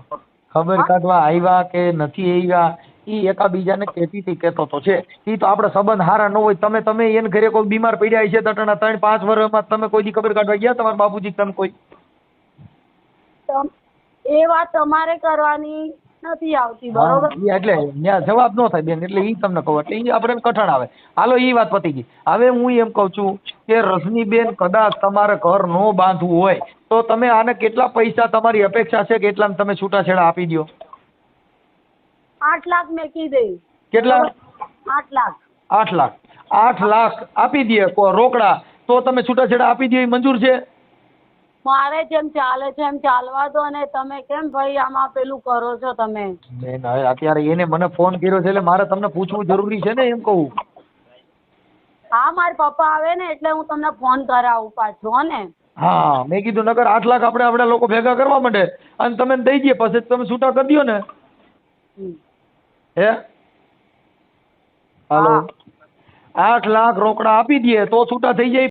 ખબર કાઢવા આવ્યા કે નથી આવ્યા ઈ એકાબીજાને કેતો તો છે. ઈ તો આપણે સંબંધ હારા ન હોય. તમે એને ઘરે કોઈ બીમાર પડ્યા છે તટણા 3-5 વર્ષમાં તમે કોઈ દી ખબર કાઢવા ગયા તમારા બાપુજી? તમે કોઈ એ વાત તમારે કરવાની નથી આવતી, બરોબર? એટલે ત્યાં જવાબ ન થાય બેન, એટલે ઈ તમને કહું, એટલે ઈ આપણે કઠણ આવે. હાલો, ઈ વાત પતી ગઈ. હવે હું એમ કહું છું કે રજનીબેન, કદાચ તમારે ઘર ન બાંધવું હોય તો તમે આને કેટલા પૈસા તમારી અપેક્ષા છે કે એટલામાં તમે છૂટાછેડા આપી દો? 8 લાખ મેં કીધી. કેટલા? 8 લાખ. 8 લાખ. 8 લાખ આપી દે રોકડા, તો તમે છૂટાછેડા આપી દો, એ મંજૂર છે? મારે જેમ ચાલે છે એમ ચાલવા દો. અને તમે કેમ ભાઈ આમાં પેલું કરો છો તમે? બેન, હવે અત્યારે એને મને ફોન કર્યો છે એટલે મારે તમને પૂછવું જરૂરી છે ને, એમ કહું. હા, મારા પપ્પા આવે ને એટલે હું તમને ફોન કરાવું પાછો, હો ને? હા, મેં કીધું નકર 8 લાખ આપણે લોકો ભેગા કરવા માંડે અને તમે દઈ દઈએ, પછી તમે છૂટા કરી દો ને. હે? હાલો, 8 લાખ રોકડા આપી દઈએ તો છૂટા થઈ જાય.